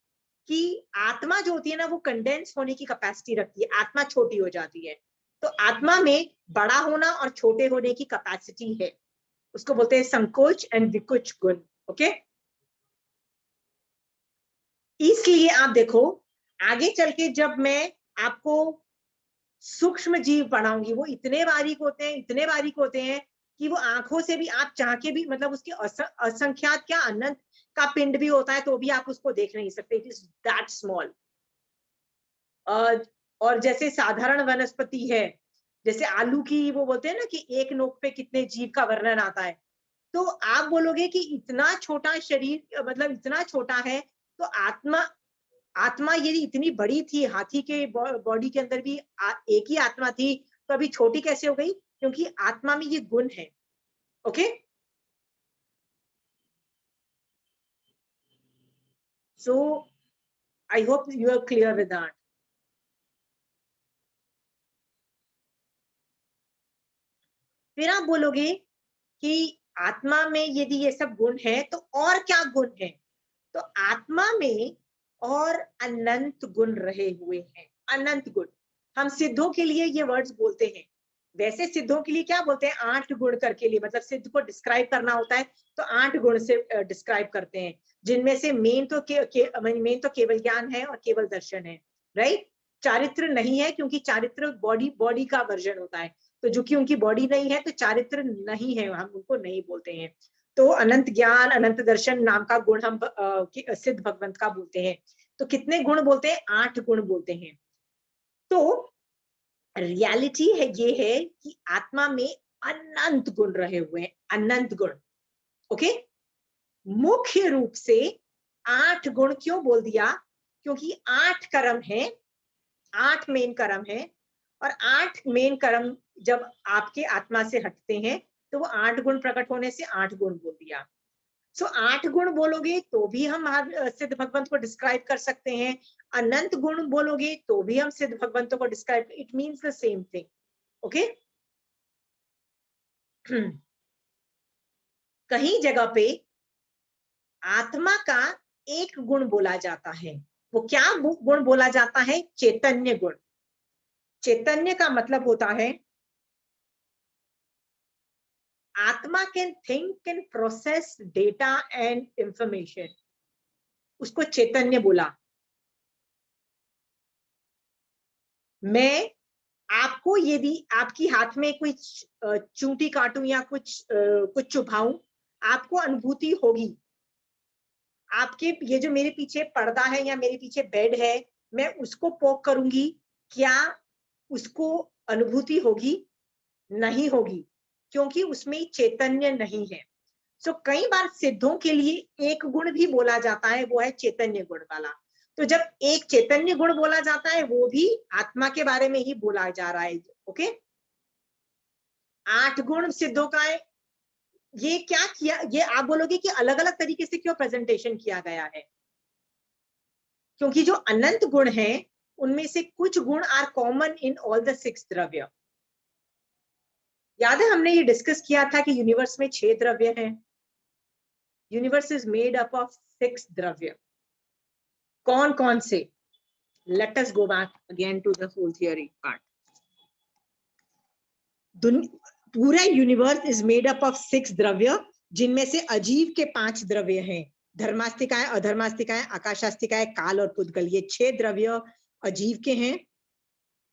कि आत्मा जो होती है ना वो कंडेंस होने की कैपेसिटी रखती है, आत्मा छोटी हो जाती है. तो आत्मा में बड़ा होना और छोटे होने की कैपेसिटी है, उसको बोलते हैं संकोच एंड विकुच गुण. ओके. इसलिए आप देखो आगे चल के जब मैं आपको सूक्ष्म जीव पढ़ाऊंगी, वो इतने बारीक होते हैं, इतने बारीक होते हैं कि वो आंखों से भी आप चाह के भी, मतलब उसकी असंख्यात क्या अनंत का पिंड भी होता है तो भी आप उसको देख नहीं सकते. It is that small. और जैसे साधारण वनस्पति है, जैसे आलू की वो बोलते हैं ना कि एक नोक पे कितने जीव का वर्णन आता है, तो आप बोलोगे कि इतना छोटा शरीर, मतलब इतना छोटा है, तो आत्मा यदि इतनी बड़ी थी, हाथी के बॉडी के अंदर भी एक ही आत्मा थी, तो अभी छोटी कैसे हो गई? क्योंकि आत्मा में ये गुण है. Okay. So I hope you are clear with that. फिर आप बोलोगे कि आत्मा में यदि ये सब गुण है तो और क्या गुण है? तो आत्मा में और अनंत गुण रहे हुए हैं. अनंत गुण. हम सिद्धों के लिए ये वर्ड्स बोलते हैं. वैसे सिद्धों के लिए क्या बोलते हैं? 8 गुण करके लिए, मतलब सिद्ध को डिस्क्राइब करना होता है तो 8 गुण से डिस्क्राइब करते हैं, जिनमें से मेन तो केवल ज्ञान है और केवल दर्शन है. राइट. चारित्र नहीं है, क्योंकि चारित्र बॉडी का वर्जन होता है, तो जो कि उनकी बॉडी नहीं है तो चारित्र नहीं है, हम उनको नहीं बोलते हैं. तो अनंत ज्ञान, अनंत दर्शन नाम का गुण हम सिद्ध भगवंत का बोलते हैं. तो कितने गुण बोलते हैं? 8 गुण बोलते हैं. तो रियलिटी है ये है कि आत्मा में अनंत गुण रहे हुए हैं. अनंत गुण. ओके. मुख्य रूप से 8 गुण क्यों बोल दिया? क्योंकि 8 कर्म है, 8 मेन कर्म है, और 8 मेन कर्म जब आपके आत्मा से हटते हैं तो वो 8 गुण प्रकट होने से 8 गुण बोल दिया. सो 8 गुण बोलोगे तो भी हम सिद्ध भगवंत को डिस्क्राइब कर सकते हैं. अनंत गुण बोलोगे तो भी हम सिद्ध भगवंतों को describe, it means the same thing. Okay. कहीं जगह पे आत्मा का एक गुण बोला जाता है. वो क्या गुण बोला जाता है? चैतन्य गुण. चैतन्य का मतलब होता है आत्मा can think, can process data and information, उसको चैतन्य बोला. मैं आपको यदि आपकी हाथ में कुछ चूंटी काटूं या कुछ चुभाऊं, आपको अनुभूति होगी। आपके ये जो मेरे पीछे पर्दा है या मेरे पीछे बेड है, मैं उसको पोक करूंगी, क्या उसको अनुभूति होगी? नहीं होगी, क्योंकि उसमें चैतन्य नहीं है। सो कई बार सिद्धों के लिए एक गुण भी बोला जाता है, वो है चैतन्य गुण वाला। तो जब एक चैतन्य गुण बोला जाता है, वो भी आत्मा के बारे में ही बोला जा रहा है। ओके, 8 गुण सिद्धों का है। ये क्या किया, ये आप बोलोगे कि अलग अलग तरीके से क्यों प्रेजेंटेशन किया गया है? क्योंकि जो अनंत गुण है, उनमें से कुछ गुण are common in all the 6 द्रव्य। याद है हमने ये डिस्कस किया था कि यूनिवर्स में 6 द्रव्य हैं। Universe is made up of 6 द्रव्य। कौन कौन से? Let us go back again to the whole theory part. पूरा universe is made up of 6 द्रव्य, जिनमें से अजीव के 5 द्रव्य हैं। धर्मास्तिकाएं, अधर्मास्तिकाएं, आकाशास्तिकाएं, काल और पुद्गल, ये 6 द्रव्य अजीव के हैं।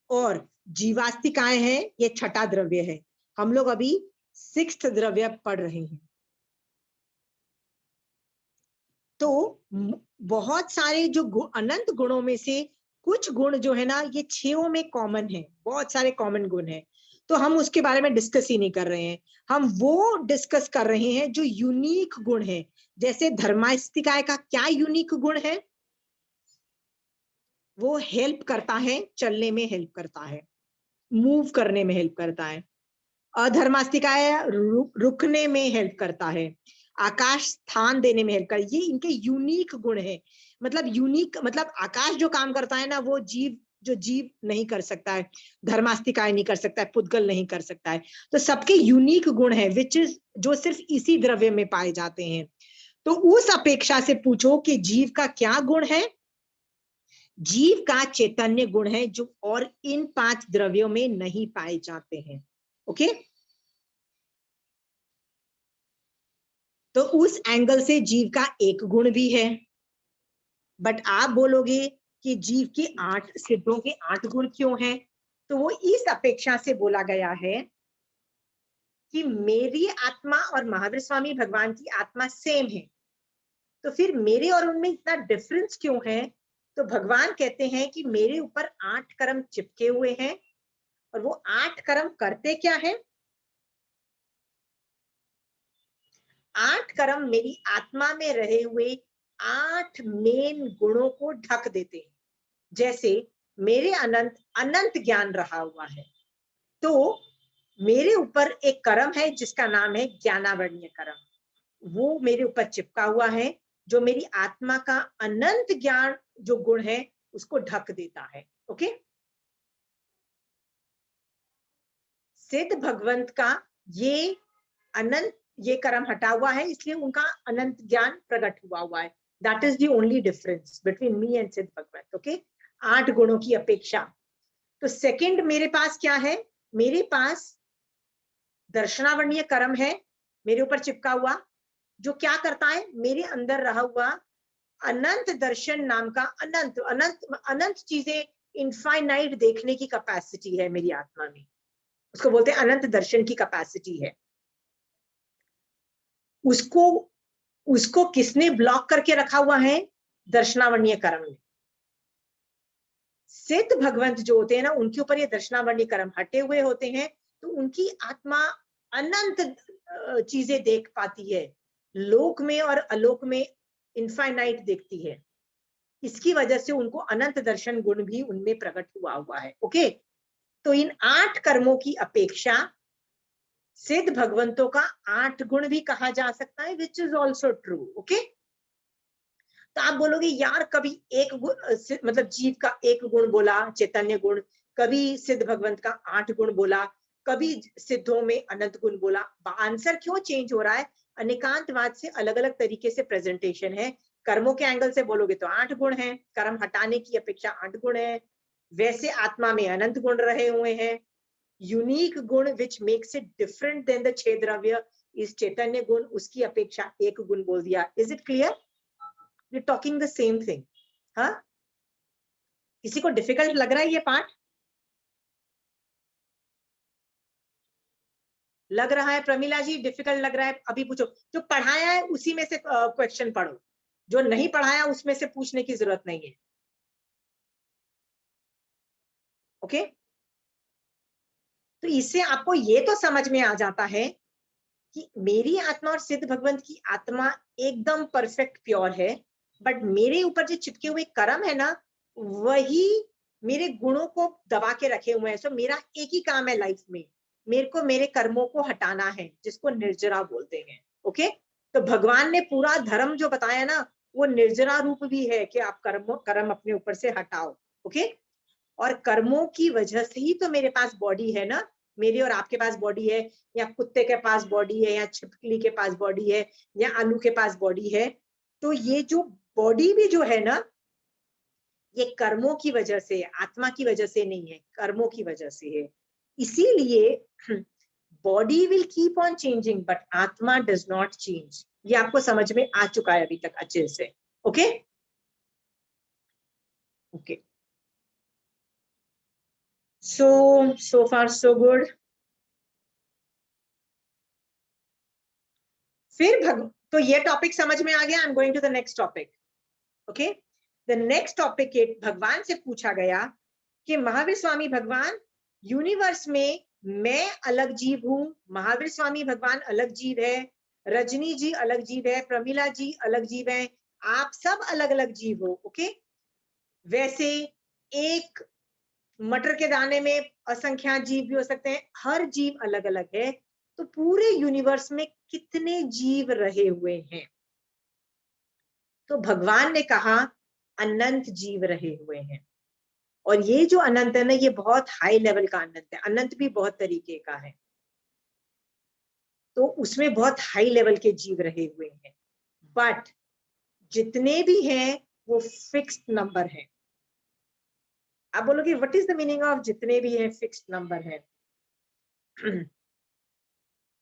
और जीवास्तिकाएं हैं, ये 6ठा द्रव्य है। हम लोग अभी 6th द्रव्य पढ़ रहे हैं। तो बहुत सारे जो अनंत गुणों में से कुछ गुण जो है ना, ये 6 में कॉमन है। बहुत सारे कॉमन गुण हैं, तो हम उसके बारे में डिस्कस ही नहीं कर रहे हैं। हम वो डिस्कस कर रहे हैं जो यूनिक गुण है। जैसे धर्मास्तिकाय का क्या यूनिक गुण है? वो हेल्प करता है, चलने में हेल्प करता है, मूव करने में हेल्प करता है। अधर्मास्तिकाय रुकने में हेल्प करता है, आकाश स्थान देने में हेल्प करता है। ये इनके यूनिक गुण है। मतलब यूनिक मतलब आकाश जो काम करता है ना, वो जीव नहीं कर सकता है, धर्मास्तिकाय नहीं कर सकता है, पुद्गल नहीं कर सकता है। तो सबके यूनिक गुण है, विच इज जो सिर्फ इसी द्रव्य में पाए जाते हैं। तो उस अपेक्षा से पूछो कि जीव का क्या गुण है? जीव का चैतन्य गुण है, जो और इन 5 द्रव्यों में नहीं पाए जाते हैं। ओके, तो उस एंगल से जीव का एक गुण भी है। बट आप बोलोगे कि जीव के 8 सिद्धों के 8 गुण क्यों हैं? तो वो इस अपेक्षा से बोला गया है कि मेरी आत्मा और महावीर स्वामी भगवान की आत्मा सेम है, तो फिर मेरे और उनमें इतना डिफरेंस क्यों है? तो भगवान कहते हैं कि मेरे ऊपर 8 कर्म चिपके हुए हैं, और वो 8 कर्म करते क्या है? 8 कर्म मेरी आत्मा में रहे हुए 8 मेन गुणों को ढक देते हैं। जैसे मेरे अनंत ज्ञान रहा हुआ है, तो मेरे ऊपर एक कर्म है जिसका नाम है ज्ञानावरणीय कर्म। वो मेरे ऊपर चिपका हुआ है, जो मेरी आत्मा का अनंत ज्ञान जो गुण है उसको ढक देता है। ओके, सिद्ध भगवंत का ये कर्म हटा हुआ है, इसलिए उनका अनंत ज्ञान प्रकट हुआ है। That is the only difference between me and सिद्ध भगवंत। ओके, 8 गुणों की अपेक्षा। तो सेकंड मेरे पास क्या है? मेरे पास दर्शनावरणीय कर्म है मेरे ऊपर चिपका हुआ, जो क्या करता है? मेरे अंदर रहा हुआ अनंत दर्शन नाम का अनंत अनंत अनंत चीजें, इनफाइनाइट देखने की कैपेसिटी है मेरी आत्मा में। उसको बोलते हैं अनंत दर्शन की कैपेसिटी है। उसको किसने ब्लॉक करके रखा हुआ है? दर्शनावरणीय कर्म में। सिद्ध भगवंत जो होते हैं ना, उनके ऊपर ये दर्शनावरणीय कर्म हटे हुए होते हैं, तो उनकी आत्मा अनंत चीजें देख पाती है, लोक में और अलोक में इनफाइनाइट देखती है। इसकी वजह से उनको अनंत दर्शन गुण भी उनमें प्रकट हुआ है। ओके, तो इन 8 कर्मों की अपेक्षा सिद्ध भगवंतों का 8 गुण भी कहा जा सकता है, which is also true. Okay, तो आप बोलोगे यार कभी एक मतलब जीव का एक गुण बोला चैतन्य गुण, कभी सिद्ध भगवंत का 8 गुण बोला, कभी सिद्धों में अनंत गुण बोला, आंसर क्यों चेंज हो रहा है? अनेकांतवाद से अलग अलग तरीके से प्रेजेंटेशन है। कर्मों के एंगल से बोलोगे तो 8 गुण है, कर्म हटाने की अपेक्षा 8 गुण है। वैसे आत्मा में अनंत गुण रहे हुए हैं। यूनिक गुण which makes it different than the 6 द्रव्य इस चैतन्य गुण, उसकी अपेक्षा 1 गुण बोल दिया। Is it clear? We're talking the same thing. हाँ, किसी को डिफिकल्ट लग रहा है ये पार्ट? लग रहा है प्रमिला जी डिफिकल्ट लग रहा है? अभी पूछो, जो पढ़ाया है उसी में से क्वेश्चन पढ़ो, जो नहीं पढ़ाया उसमें से पूछने की जरूरत नहीं है। ओके, तो इससे आपको ये तो समझ में आ जाता है कि मेरी आत्मा और सिद्ध भगवंत की आत्मा एकदम परफेक्ट प्योर है, बट मेरे ऊपर जो चिपके हुए कर्म है ना, वही मेरे गुणों को दबा के रखे हुए हैं। सो मेरा एक ही काम है लाइफ में, मेरे को मेरे कर्मों को हटाना है, जिसको निर्जरा बोलते हैं। ओके, तो भगवान ने पूरा धर्म जो बताया ना, वो निर्जरा रूप भी है कि आप कर्म अपने ऊपर से हटाओ। ओके, और कर्मों की वजह से ही तो मेरे पास बॉडी है ना, मेरे और आपके पास बॉडी है, या कुत्ते के पास बॉडी है, या छिपकली के पास बॉडी है, या आलू के पास बॉडी है। तो ये जो बॉडी भी जो है ना, ये कर्मों की वजह से, आत्मा की वजह से नहीं है, कर्मों की वजह से है। इसीलिए body will keep on changing but आत्मा डज नॉट चेंज। ये आपको समझ में आ चुका है अभी तक अच्छे से? Okay okay, so far so good. फिर तो ये टॉपिक समझ में आ गया। I am going to the next topic. Okay, the next topic भगवान से पूछा गया कि महावीर स्वामी भगवान, यूनिवर्स में मैं अलग जीव हूं, महावीर स्वामी भगवान अलग जीव है, रजनी जी अलग जीव है, प्रमिला जी अलग जीव है, आप सब अलग अलग जीव हो। ओके, वैसे एक मटर के दाने में असंख्यात जीव भी हो सकते हैं, हर जीव अलग अलग है। तो पूरे यूनिवर्स में कितने जीव रहे हुए हैं? तो भगवान ने कहा अनंत जीव रहे हुए हैं। और ये जो अनंत है ना, ये बहुत हाई लेवल का अनंत है। अनंत भी बहुत तरीके का है, तो उसमें बहुत हाई लेवल के जीव रहे हुए हैं। बट जितने भी हैं वो फिक्स्ड नंबर है। आप बोलोगे what is the meaning of जितने भी हैं फिक्स्ड नंबर है?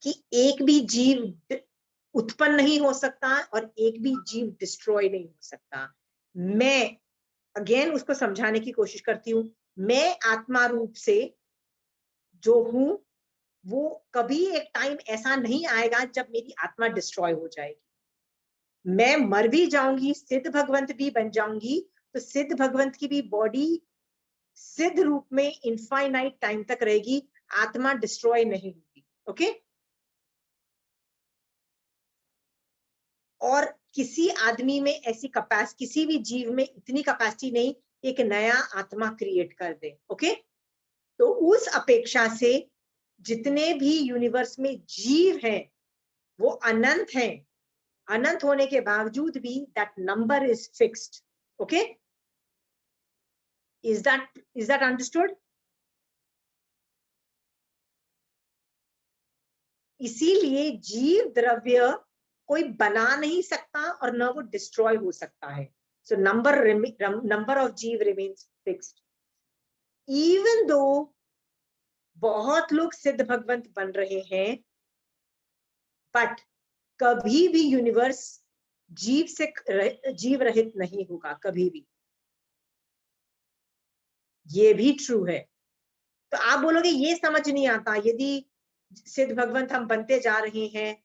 कि एक भी जीव उत्पन्न नहीं हो सकता और एक भी जीव डिस्ट्रॉय नहीं हो सकता। मैं अगेन उसको समझाने की कोशिश करती हूँ। मैं आत्मा रूप से जो हूं, वो कभी एक टाइम ऐसा नहीं आएगा जब मेरी आत्मा डिस्ट्रॉय हो जाएगी। मैं मर भी जाऊंगी, सिद्ध भगवंत भी बन जाऊंगी, तो सिद्ध भगवंत की भी बॉडी सिद्ध रूप में इनफाइनाइट टाइम तक रहेगी, आत्मा डिस्ट्रॉय नहीं होगी। ओके, और किसी आदमी में ऐसी कैपेसिटी, किसी भी जीव में इतनी कैपेसिटी नहीं एक नया आत्मा क्रिएट कर दे। ओके, तो उस अपेक्षा से जितने भी यूनिवर्स में जीव हैं वो अनंत हैं। अनंत होने के बावजूद भी that number is fixed. Okay, is that understood? इसीलिए जीव द्रव्य कोई बना नहीं सकता और न वो डिस्ट्रॉय हो सकता है। सो नंबर ऑफ जीव रिमेन्स फिक्स्ड। इवन दो बहुत लोग सिद्ध भगवंत बन रहे हैं, बट कभी भी यूनिवर्स जीव रहित नहीं होगा, कभी भी। ये भी ट्रू है। तो आप बोलोगे ये समझ नहीं आता, यदि सिद्ध भगवंत हम बनते जा रहे हैं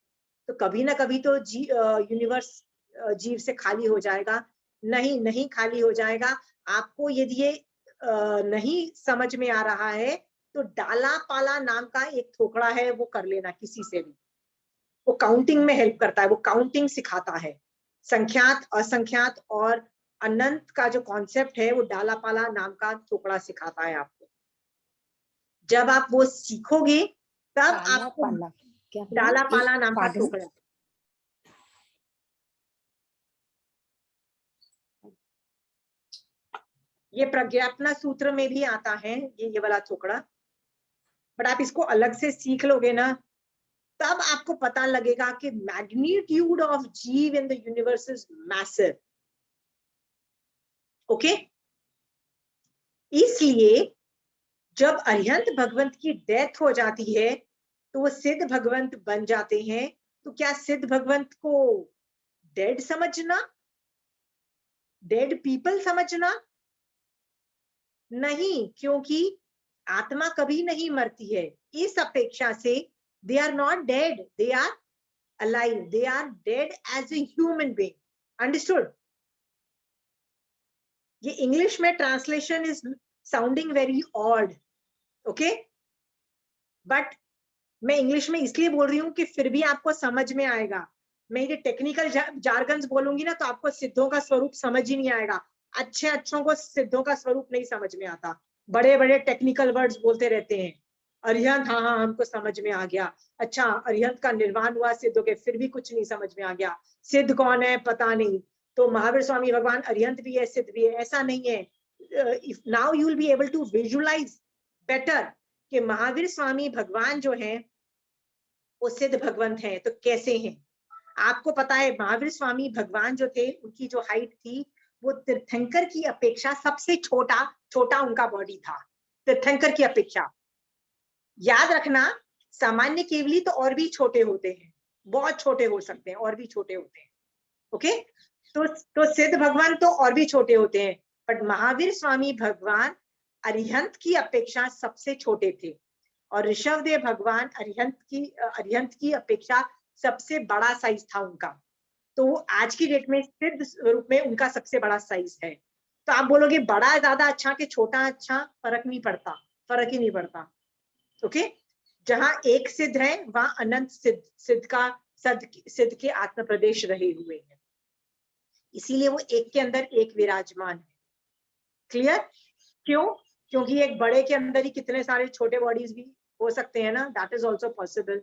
तो कभी ना कभी तो यूनिवर्स जीव से खाली हो जाएगा। नहीं, नहीं खाली हो जाएगा। आपको यदि ये नहीं समझ में आ रहा है तो डाला पाला नाम का एक थोकड़ा है, वो कर लेना किसी से भी। वो काउंटिंग में हेल्प करता है, वो काउंटिंग सिखाता है। संख्यात, असंख्यात और अनंत का जो कॉन्सेप्ट है वो डाला पाला नाम का थोकड़ा सिखाता है आपको। जब आप वो सीखोगे तब आपको डाला पाला नाम का टुकड़ा, ये प्रज्ञापना सूत्र में भी आता है ये वाला टुकड़ा। बट आप इसको अलग से सीख लोगे ना, तब आपको पता लगेगा कि मैग्नीट्यूड ऑफ जीव in the universe is massive. Okay, इसलिए जब अरिहंत भगवंत की डेथ हो जाती है तो वो सिद्ध भगवंत बन जाते हैं। तो क्या सिद्ध भगवंत को डेड समझना, डेड पीपल समझना? नहीं, क्योंकि आत्मा कभी नहीं मरती है। इस अपेक्षा से They are not dead, they are alive. They are dead as a human being. Understood? ये इंग्लिश में translation is sounding very odd, okay, but मैं इंग्लिश में इसलिए बोल रही हूँ कि फिर भी आपको समझ में आएगा. मैं ये टेक्निकल जार्गन्स बोलूंगी ना तो आपको सिद्धों का स्वरूप समझ ही नहीं आएगा. अच्छों को सिद्धों का स्वरूप नहीं समझ में आता. बड़े बड़े टेक्निकल वर्ड्स बोलते रहते हैं. अरिहंत, हाँ हाँ हमको समझ में आ गया. अच्छा, अरिहंत का निर्वाण हुआ सिद्धों के, फिर भी कुछ नहीं समझ में आ गया. सिद्ध कौन है पता नहीं. तो महावीर स्वामी भगवान अरिहंत भी है, सिद्ध भी है, ऐसा नहीं है. If now you will be able to visualise better कि महावीर स्वामी भगवान जो है वो सिद्ध भगवंत है. तो कैसे हैं आपको पता है. महावीर स्वामी भगवान जो थे उनकी जो हाइट थी वो तीर्थंकर की अपेक्षा सबसे छोटा उनका बॉडी था, तीर्थंकर की अपेक्षा. याद रखना, सामान्य केवली तो और भी छोटे होते हैं, बहुत छोटे हो सकते हैं, और भी छोटे होते हैं. ओके, तो सिद्ध भगवान तो और भी छोटे होते हैं, बट महावीर स्वामी भगवान अरिहंत की अपेक्षा सबसे छोटे थे. और ऋषभदेव भगवान अरिहंत की अपेक्षा सबसे बड़ा साइज था उनका. तो आज की डेट में सिद्ध रूप में उनका सबसे बड़ा साइज है. तो आप बोलोगे बड़ा ज्यादा अच्छा कि छोटा अच्छा, फर्क ही नहीं पड़ता. ओके, जहां एक सिद्ध है वहां अनंत सिद्ध के आत्म प्रदेश रहे हुए हैं. इसीलिए वो एक के अंदर एक विराजमान है. क्लियर? क्यों? क्योंकि एक बड़े के अंदर ही कितने सारे छोटे बॉडीज भी हो सकते हैं ना. That is also possible.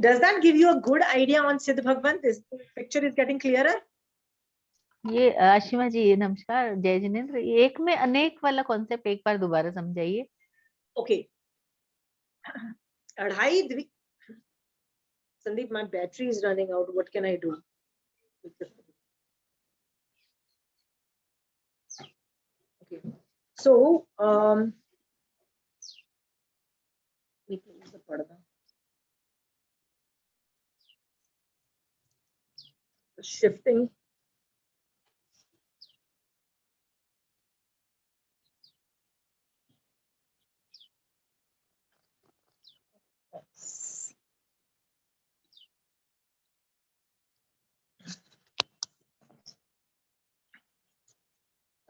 Does that give you a good idea on Siddh Bhagwan? This picture is getting clearer? ये आशिमा जी नमस्कार, जय जिनेन्द्र. एक में अनेक वाला कॉन्सेप्ट एक बार दोबारा समझाइए. ओके, अढ़ाई द्वीप. Sandeep, my battery is running out. What can I do? Okay, so shifting.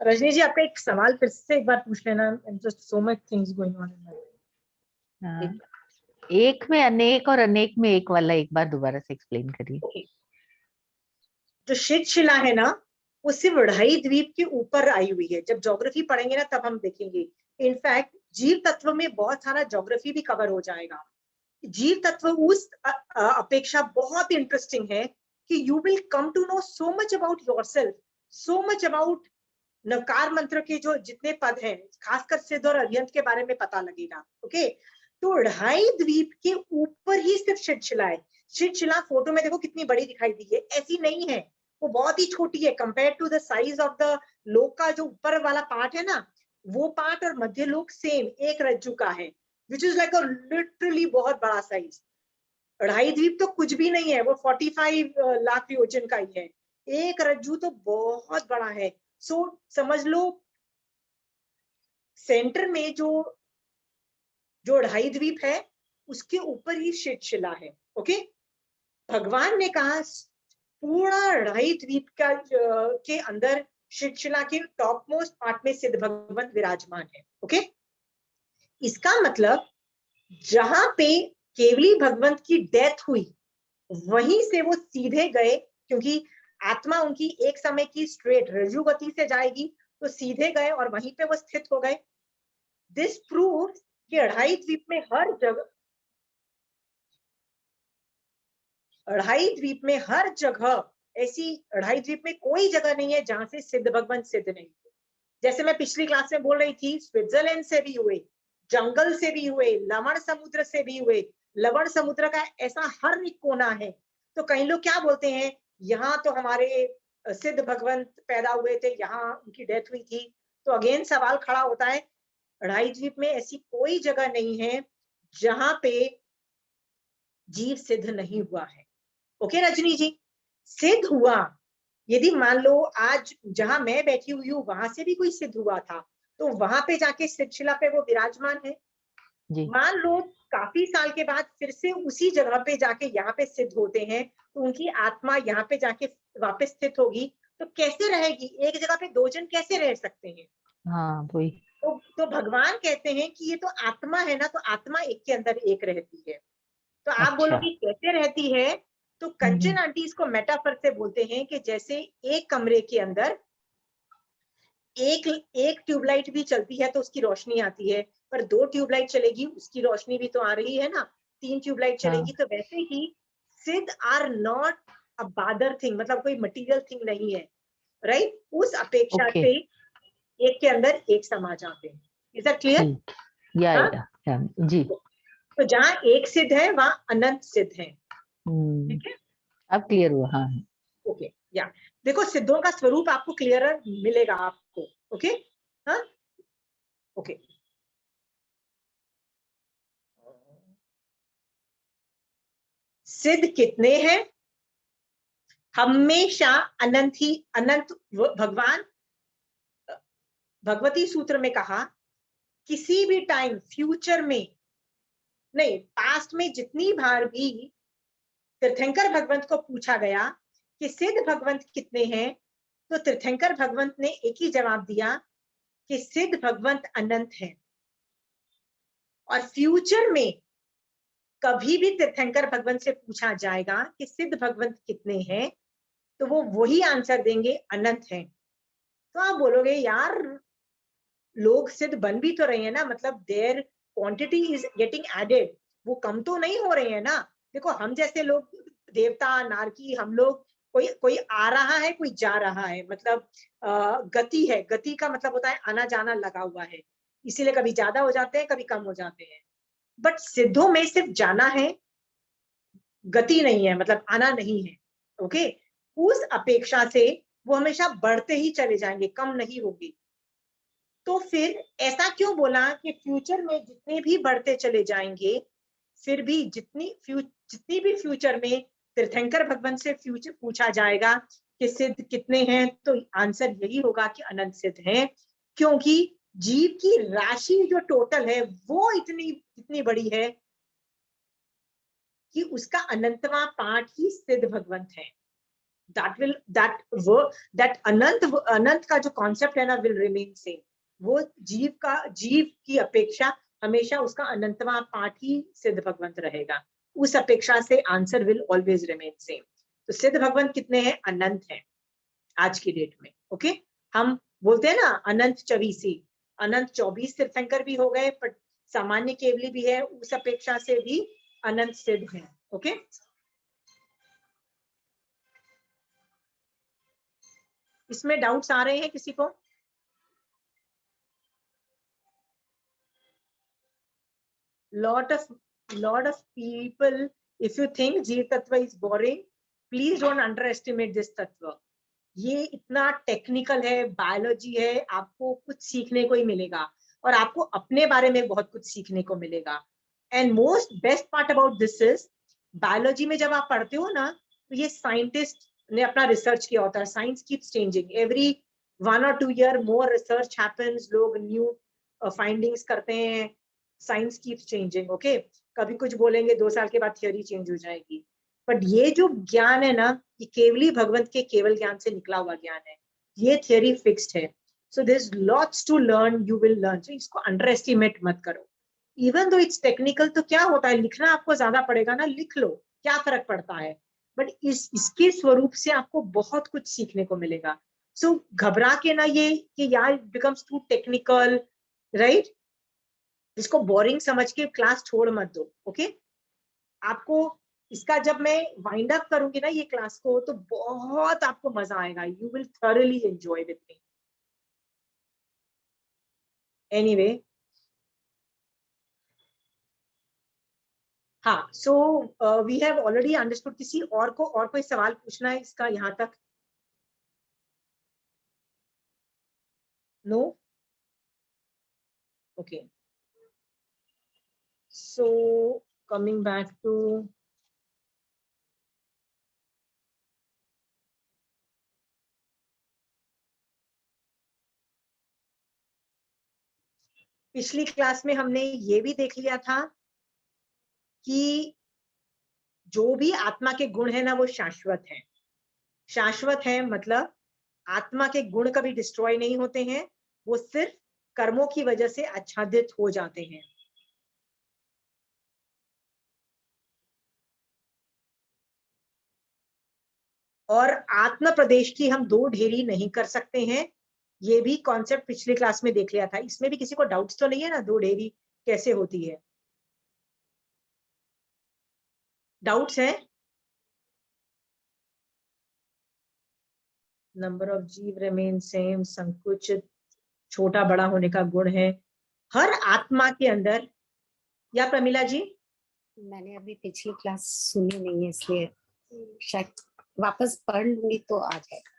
Rajni जी, आपका एक सवाल फिर से एक बार पूछ लेना. Just so much things going on in my life. एक में अनेक और अनेक में एक वाला एक बार दोबारा से एक्सप्लेन करिए. जो शिला है ना, वो सिर्फ अढ़ाई द्वीप के ऊपर आई हुई है. जब ज्योग्राफी पढ़ेंगे ना तब हम देखेंगे. इनफैक्ट जीव तत्व में बहुत सारा ज्योग्राफी भी कवर हो जाएगा. जीव तत्व उस अपेक्षा बहुत इंटरेस्टिंग है कि you will come to know so much about yourself, so much about Navkar Mantra के जो जितने पद हैं, खासकर सिद्ध और अरिहंत के बारे में पता लगेगा. ओके, तो अढ़ाई द्वीप के ऊपर ही सिर्फ शिला है. शिला फोटो में देखो कितनी बड़ी दिखाई दी है, ऐसी नहीं है. वो बहुत ही छोटी है compare to the size of the लोक का जो ऊपर वाला पार्ट है ना, वो पार्ट और मध्य लोक सेम एक रज्जु का है, which is like a literally बहुत बड़ा साइज. अढ़ाई द्वीप तो कुछ भी नहीं है, वो 45 लाख योजन का ही है. एक रज्जु तो बहुत बड़ा है. सो समझ लो सेंटर में जो अढ़ाई द्वीप है उसके ऊपर ही शिला है. ओके, भगवान ने कहा पूरा अढ़ाई द्वीप का के अंदर शिला के टॉप मोस्ट पार्ट में सिद्ध भगवंत विराजमान है. ओके, इसका मतलब जहां पे केवली भगवंत की डेथ हुई वहीं से वो सीधे गए, क्योंकि आत्मा उनकी एक समय की स्ट्रेट रज्जुगति से जाएगी, तो सीधे गए और वहीं पे वो स्थित हो गए. दिस प्रूव्स कि अढ़ाई द्वीप में हर जगह ऐसी, अढ़ाई द्वीप में कोई जगह नहीं है जहां से सिद्ध भगवंत सिद्ध नहीं हुए. जैसे मैं पिछली क्लास में बोल रही थी, स्विट्जरलैंड से भी हुए, जंगल से भी हुए, लवण समुद्र से भी हुए. लवण समुद्र का ऐसा हर एक कोना है. तो कई लोग क्या बोलते हैं, यहाँ तो हमारे सिद्ध भगवंत पैदा हुए थे, यहाँ उनकी डेथ हुई थी. तो अगेन सवाल खड़ा होता है, अढ़ाई द्वीप में ऐसी कोई जगह नहीं है जहां पे जीव सिद्ध नहीं हुआ है. ओके रजनी जी, सिद्ध हुआ, यदि मान लो आज जहां मैं बैठी हुई हूँ वहां से भी कोई सिद्ध हुआ था, तो वहां पे जाके सिद्ध शिला पे वो विराजमान है. जी। मान लो काफी साल के बाद फिर से उसी जगह पे जाके यहाँ पे सिद्ध होते हैं, तो उनकी आत्मा यहाँ पे जाके वापस स्थित होगी, तो कैसे रहेगी? एक जगह पे दो जन कैसे रह सकते हैं? हाँ वही। तो भगवान कहते हैं कि ये तो आत्मा है ना, तो आत्मा एक के अंदर एक रहती है। तो आप अच्छा। बोलोगे कैसे रहती है? तो कंचन आंटी इसको मेटाफर से बोलते हैं कि जैसे एक कमरे के अंदर एक एक ट्यूबलाइट भी चलती है तो उसकी रोशनी आती है, पर दो ट्यूबलाइट चलेगी उसकी रोशनी भी तो आ रही है ना, तीन ट्यूबलाइट चलेगी, हाँ। तो वैसे ही सिद्ध आर नॉट अ बादर थिंग, मतलब कोई मटेरियल थिंग नहीं है, राइट? उस अपेक्षा ओके। से एक के अंदर एक समा जाते हैं। Is that clear? ठीक। या हाँ, या जी। तो जहां एक सिद्ध है वहां अनंत सिद्ध है। हम्म, ठीक है, अब क्लियर हुआ। हाँ। ओके, या देखो सिद्धों का स्वरूप आपको क्लियर मिलेगा आपको। ओके, हाँ, ओके। सिद्ध कितने हैं? हमेशा अनंत ही अनंत। भगवान भगवती सूत्र में कहा किसी भी टाइम फ्यूचर में नहीं, पास्ट में जितनी बार भी तीर्थंकर भगवंत को पूछा गया कि सिद्ध भगवंत कितने हैं, तो तीर्थंकर भगवंत ने एक ही जवाब दिया कि सिद्ध भगवंत अनंत है। और फ्यूचर में कभी भी तीर्थंकर भगवंत से पूछा जाएगा कि सिद्ध भगवंत कितने हैं, तो वो वही आंसर देंगे, अनंत है। तो आप बोलोगे यार लोग सिद्ध बन भी तो रहे हैं ना, मतलब their quantity is getting added, वो कम तो नहीं हो रहे हैं ना। देखो हम जैसे लोग, देवता नारकी, हम लोग, कोई कोई आ रहा है कोई जा रहा है, मतलब गति है, गति का मतलब होता है आना जाना लगा हुआ है, इसीलिए कभी ज्यादा हो जाते हैं कभी कम हो जाते हैं। बट सिद्धों में सिर्फ जाना है, गति नहीं है, मतलब आना नहीं है। ओके, उस अपेक्षा से वो हमेशा बढ़ते ही चले जाएंगे, कम नहीं होगी। तो फिर ऐसा क्यों बोला कि फ्यूचर में जितने भी बढ़ते चले जाएंगे, फिर भी जितनी भी फ्यूचर में तीर्थंकर भगवान से फ्यूचर पूछा जाएगा कि सिद्ध कितने हैं, तो आंसर यही होगा कि अनंत सिद्ध हैं, क्योंकि जीव की राशि जो टोटल है वो इतनी इतनी बड़ी है कि उसका अनंतवा पार्ट ही सिद्ध भगवंत है। that will that that अनंत का जो कॉन्सेप्ट है ना विल रिमेन सेम। वो जीव की अपेक्षा हमेशा उसका अनंतवा पार्ट ही सिद्ध भगवंत रहेगा, उस अपेक्षा से answer will always remain same. तो सिद्ध भगवंत कितने हैं? अनंत हैं आज की डेट में। ओके, हम बोलते हैं ना अनंत 24, अनंत 24 तीर्थंकर भी हो गए, पर सामान्य केवली भी है, उस अपेक्षा से भी अनंत सिद्ध है। ओके, इसमें डाउट्स आ रहे हैं किसी को? lot of lot of people, if you think जीव तत्व is boring, please don't underestimate this तत्व। ये इतना टेक्निकल है, बायोलॉजी है, आपको कुछ सीखने को ही मिलेगा, और आपको अपने बारे में बहुत कुछ सीखने को मिलेगा। And most best part about this is, biology में जब आप पढ़ते हो ना, तो ये साइंटिस्ट ने अपना रिसर्च किया होता है। Science keeps changing every 1 or 2 year, more research happens, लोग न्यू फाइंडिंग्स करते हैं। Science keeps changing. ओके, कभी कुछ बोलेंगे 2 साल के बाद थियोरी चेंज हो जाएगी, बट ये जो ज्ञान है ना, ये केवली भगवंत के केवल ज्ञान से निकला हुआ ज्ञान है, ये थियोरी फिक्स्ड है। So there is lots to learn, you will learn, so इसको अंडर एस्टिमेट मत करो। इवन दो इट्स टेक्निकल, तो क्या होता है, लिखना आपको ज्यादा पड़ेगा ना, लिख लो, क्या फर्क पड़ता है। बट इसके स्वरूप से आपको बहुत कुछ सीखने को मिलेगा। सो घबरा के ना ये कि यार it becomes too technical, right, इसको बोरिंग समझ के क्लास छोड़ मत दो। ओके, आपको इसका जब मैं वाइंड अप करूंगी ना ये क्लास को, तो बहुत आपको मजा आएगा, you will thoroughly enjoy with me. Anyway, हाँ, so we have already understood. किसी और को और कोई सवाल पूछना है इसका यहाँ तक? No, okay, so coming back to, पिछली क्लास में हमने ये भी देख लिया था कि जो भी आत्मा के गुण है ना वो शाश्वत है। शाश्वत है मतलब आत्मा के गुण कभी डिस्ट्रॉय नहीं होते हैं, वो सिर्फ कर्मों की वजह से आच्छादित हो जाते हैं। और आत्म प्रदेश की हम दो ढेरी नहीं कर सकते हैं, ये भी कॉन्सेप्ट पिछले क्लास में देख लिया था। इसमें भी किसी को डाउट्स तो नहीं है ना, दो ढेरी कैसे होती है? डाउट्स है? नंबर ऑफ जीव रिमेन सेम, संकुचित छोटा बड़ा होने का गुण है हर आत्मा के अंदर। या प्रमिला जी? मैंने अभी पिछली क्लास सुनी नहीं है, इसलिए शायद वापस पढ़ लूंगी तो आ जाएगा।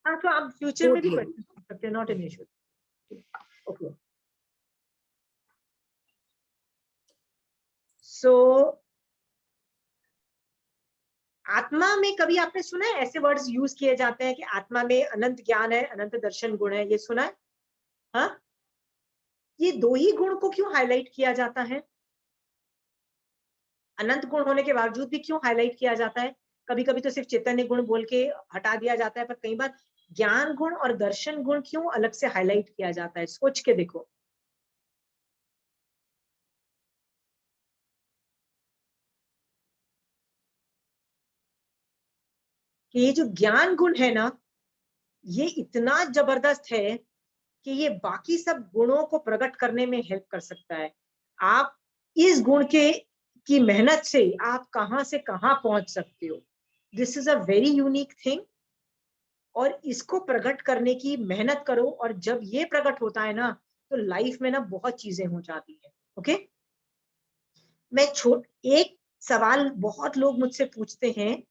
हाँ, तो आप फ्यूचर में भी क्वेश्चन पूछ सकते हैं, नॉट एन इशू। ओके, सो आत्मा में कभी आपने सुना है ऐसे वर्ड्स यूज किए जाते हैं कि आत्मा में अनंत ज्ञान है, अनंत दर्शन गुण है, ये सुना है? हाँ, ये दो ही गुण को क्यों हाईलाइट किया जाता है? अनंत गुण होने के बावजूद भी क्यों हाईलाइट किया जाता है? कभी कभी तो सिर्फ चैतन्य गुण बोल के हटा दिया जाता है, पर कई बार ज्ञान गुण और दर्शन गुण क्यों अलग से हाईलाइट किया जाता है? सोच के देखो। कि ये जो ज्ञान गुण है ना, ये इतना जबरदस्त है कि ये बाकी सब गुणों को प्रकट करने में हेल्प कर सकता है। आप इस गुण के की मेहनत से आप कहां से कहां पहुंच सकते हो। This is a very unique thing, और इसको प्रकट करने की मेहनत करो, और जब ये प्रकट होता है ना तो लाइफ में ना बहुत चीजें हो जाती है। ओके, मैं एक सवाल बहुत लोग मुझसे पूछते हैं,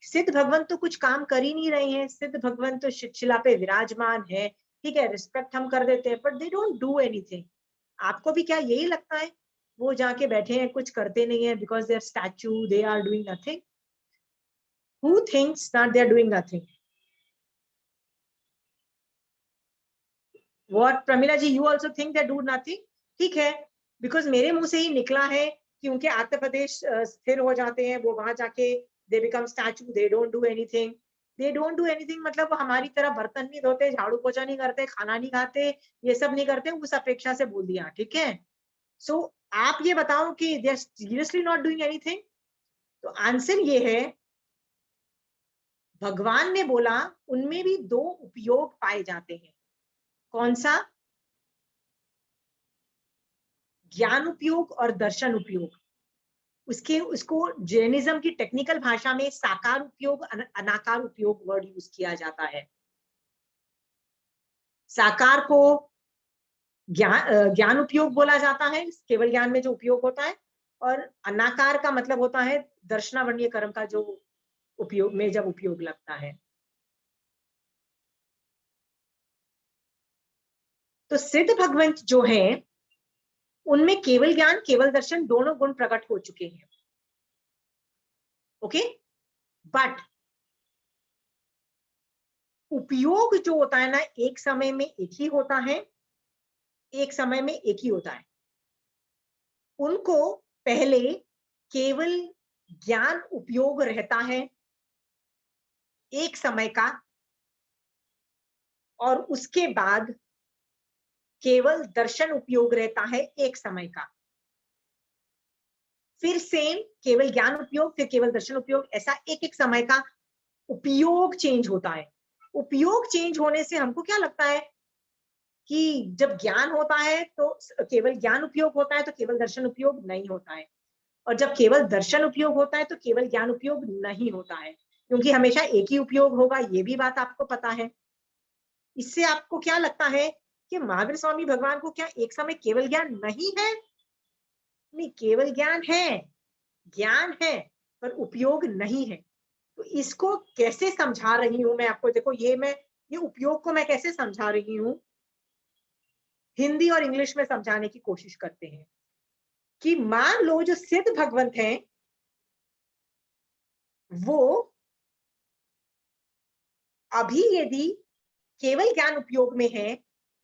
सिद्ध भगवान तो कुछ काम कर ही नहीं रहे हैं, सिद्ध भगवान तो शिला पे विराजमान है, ठीक है, रिस्पेक्ट हम कर देते हैं, but they don't do anything. आपको भी क्या यही लगता है वो जाके बैठे हैं कुछ करते नहीं है, because they are statue, they are doing nothing? Who thinks that they are doing nothing? What Pramila ji, you also think they do nothing? ठीक है, बिकॉज मेरे मुंह से ही निकला है कि उनके आत्म प्रदेश स्थिर हो जाते हैं, वो वहां जाके they become statue, they don't do anything. They don't do anything मतलब वो हमारी तरह बर्तन नहीं धोते, झाड़ू पोछा नहीं करते, खाना नहीं खाते, ये सब नहीं करते, उस अपेक्षा से बोल दिया, ठीक है। सो आप ये बताओ कि they are seriously not doing anything? तो आंसर ये है, भगवान ने बोला उनमें भी दो उपयोग पाए जाते हैं। कौन सा? ज्ञान उपयोग और दर्शन उपयोग। उसको जैनिज्म की टेक्निकल भाषा में साकार उपयोग, अनाकार उपयोग वर्ड यूज किया जाता है। साकार को ज्ञान उपयोग बोला जाता है, केवल ज्ञान में जो उपयोग होता है, और अनाकार का मतलब होता है दर्शनावरणीय कर्म का जो उपयोग में जब उपयोग लगता है। तो सिद्ध भगवंत जो है उनमें केवल ज्ञान केवल दर्शन दोनों गुण प्रकट हो चुके हैं। ओके, बट उपयोग जो होता है ना, एक समय में एक ही होता है, एक समय में एक ही होता है। उनको पहले केवल ज्ञान उपयोग रहता है एक समय का, और उसके बाद केवल दर्शन उपयोग रहता है एक समय का। फिर सेम केवल ज्ञान उपयोग, फिर केवल दर्शन उपयोग, ऐसा एक एक समय का उपयोग चेंज होता है। उपयोग चेंज होने से हमको क्या लगता है कि जब ज्ञान होता है तो केवल ज्ञान उपयोग होता है, तो केवल दर्शन उपयोग नहीं होता है, और जब केवल दर्शन उपयोग होता है तो केवल ज्ञान उपयोग नहीं होता है, क्योंकि हमेशा एक ही उपयोग होगा, ये भी बात आपको पता है। इससे आपको क्या लगता है कि महावीर स्वामी भगवान को क्या एक समय केवल ज्ञान नहीं है? नहीं, केवल ज्ञान है पर उपयोग नहीं है। तो इसको कैसे समझा रही हूं मैं आपको, देखो ये उपयोग को मैं कैसे समझा रही हूं, हिंदी और इंग्लिश में समझाने की कोशिश करते हैं। कि मान लो जो सिद्ध भगवंत हैं वो अभी यदि केवल ज्ञान उपयोग में है,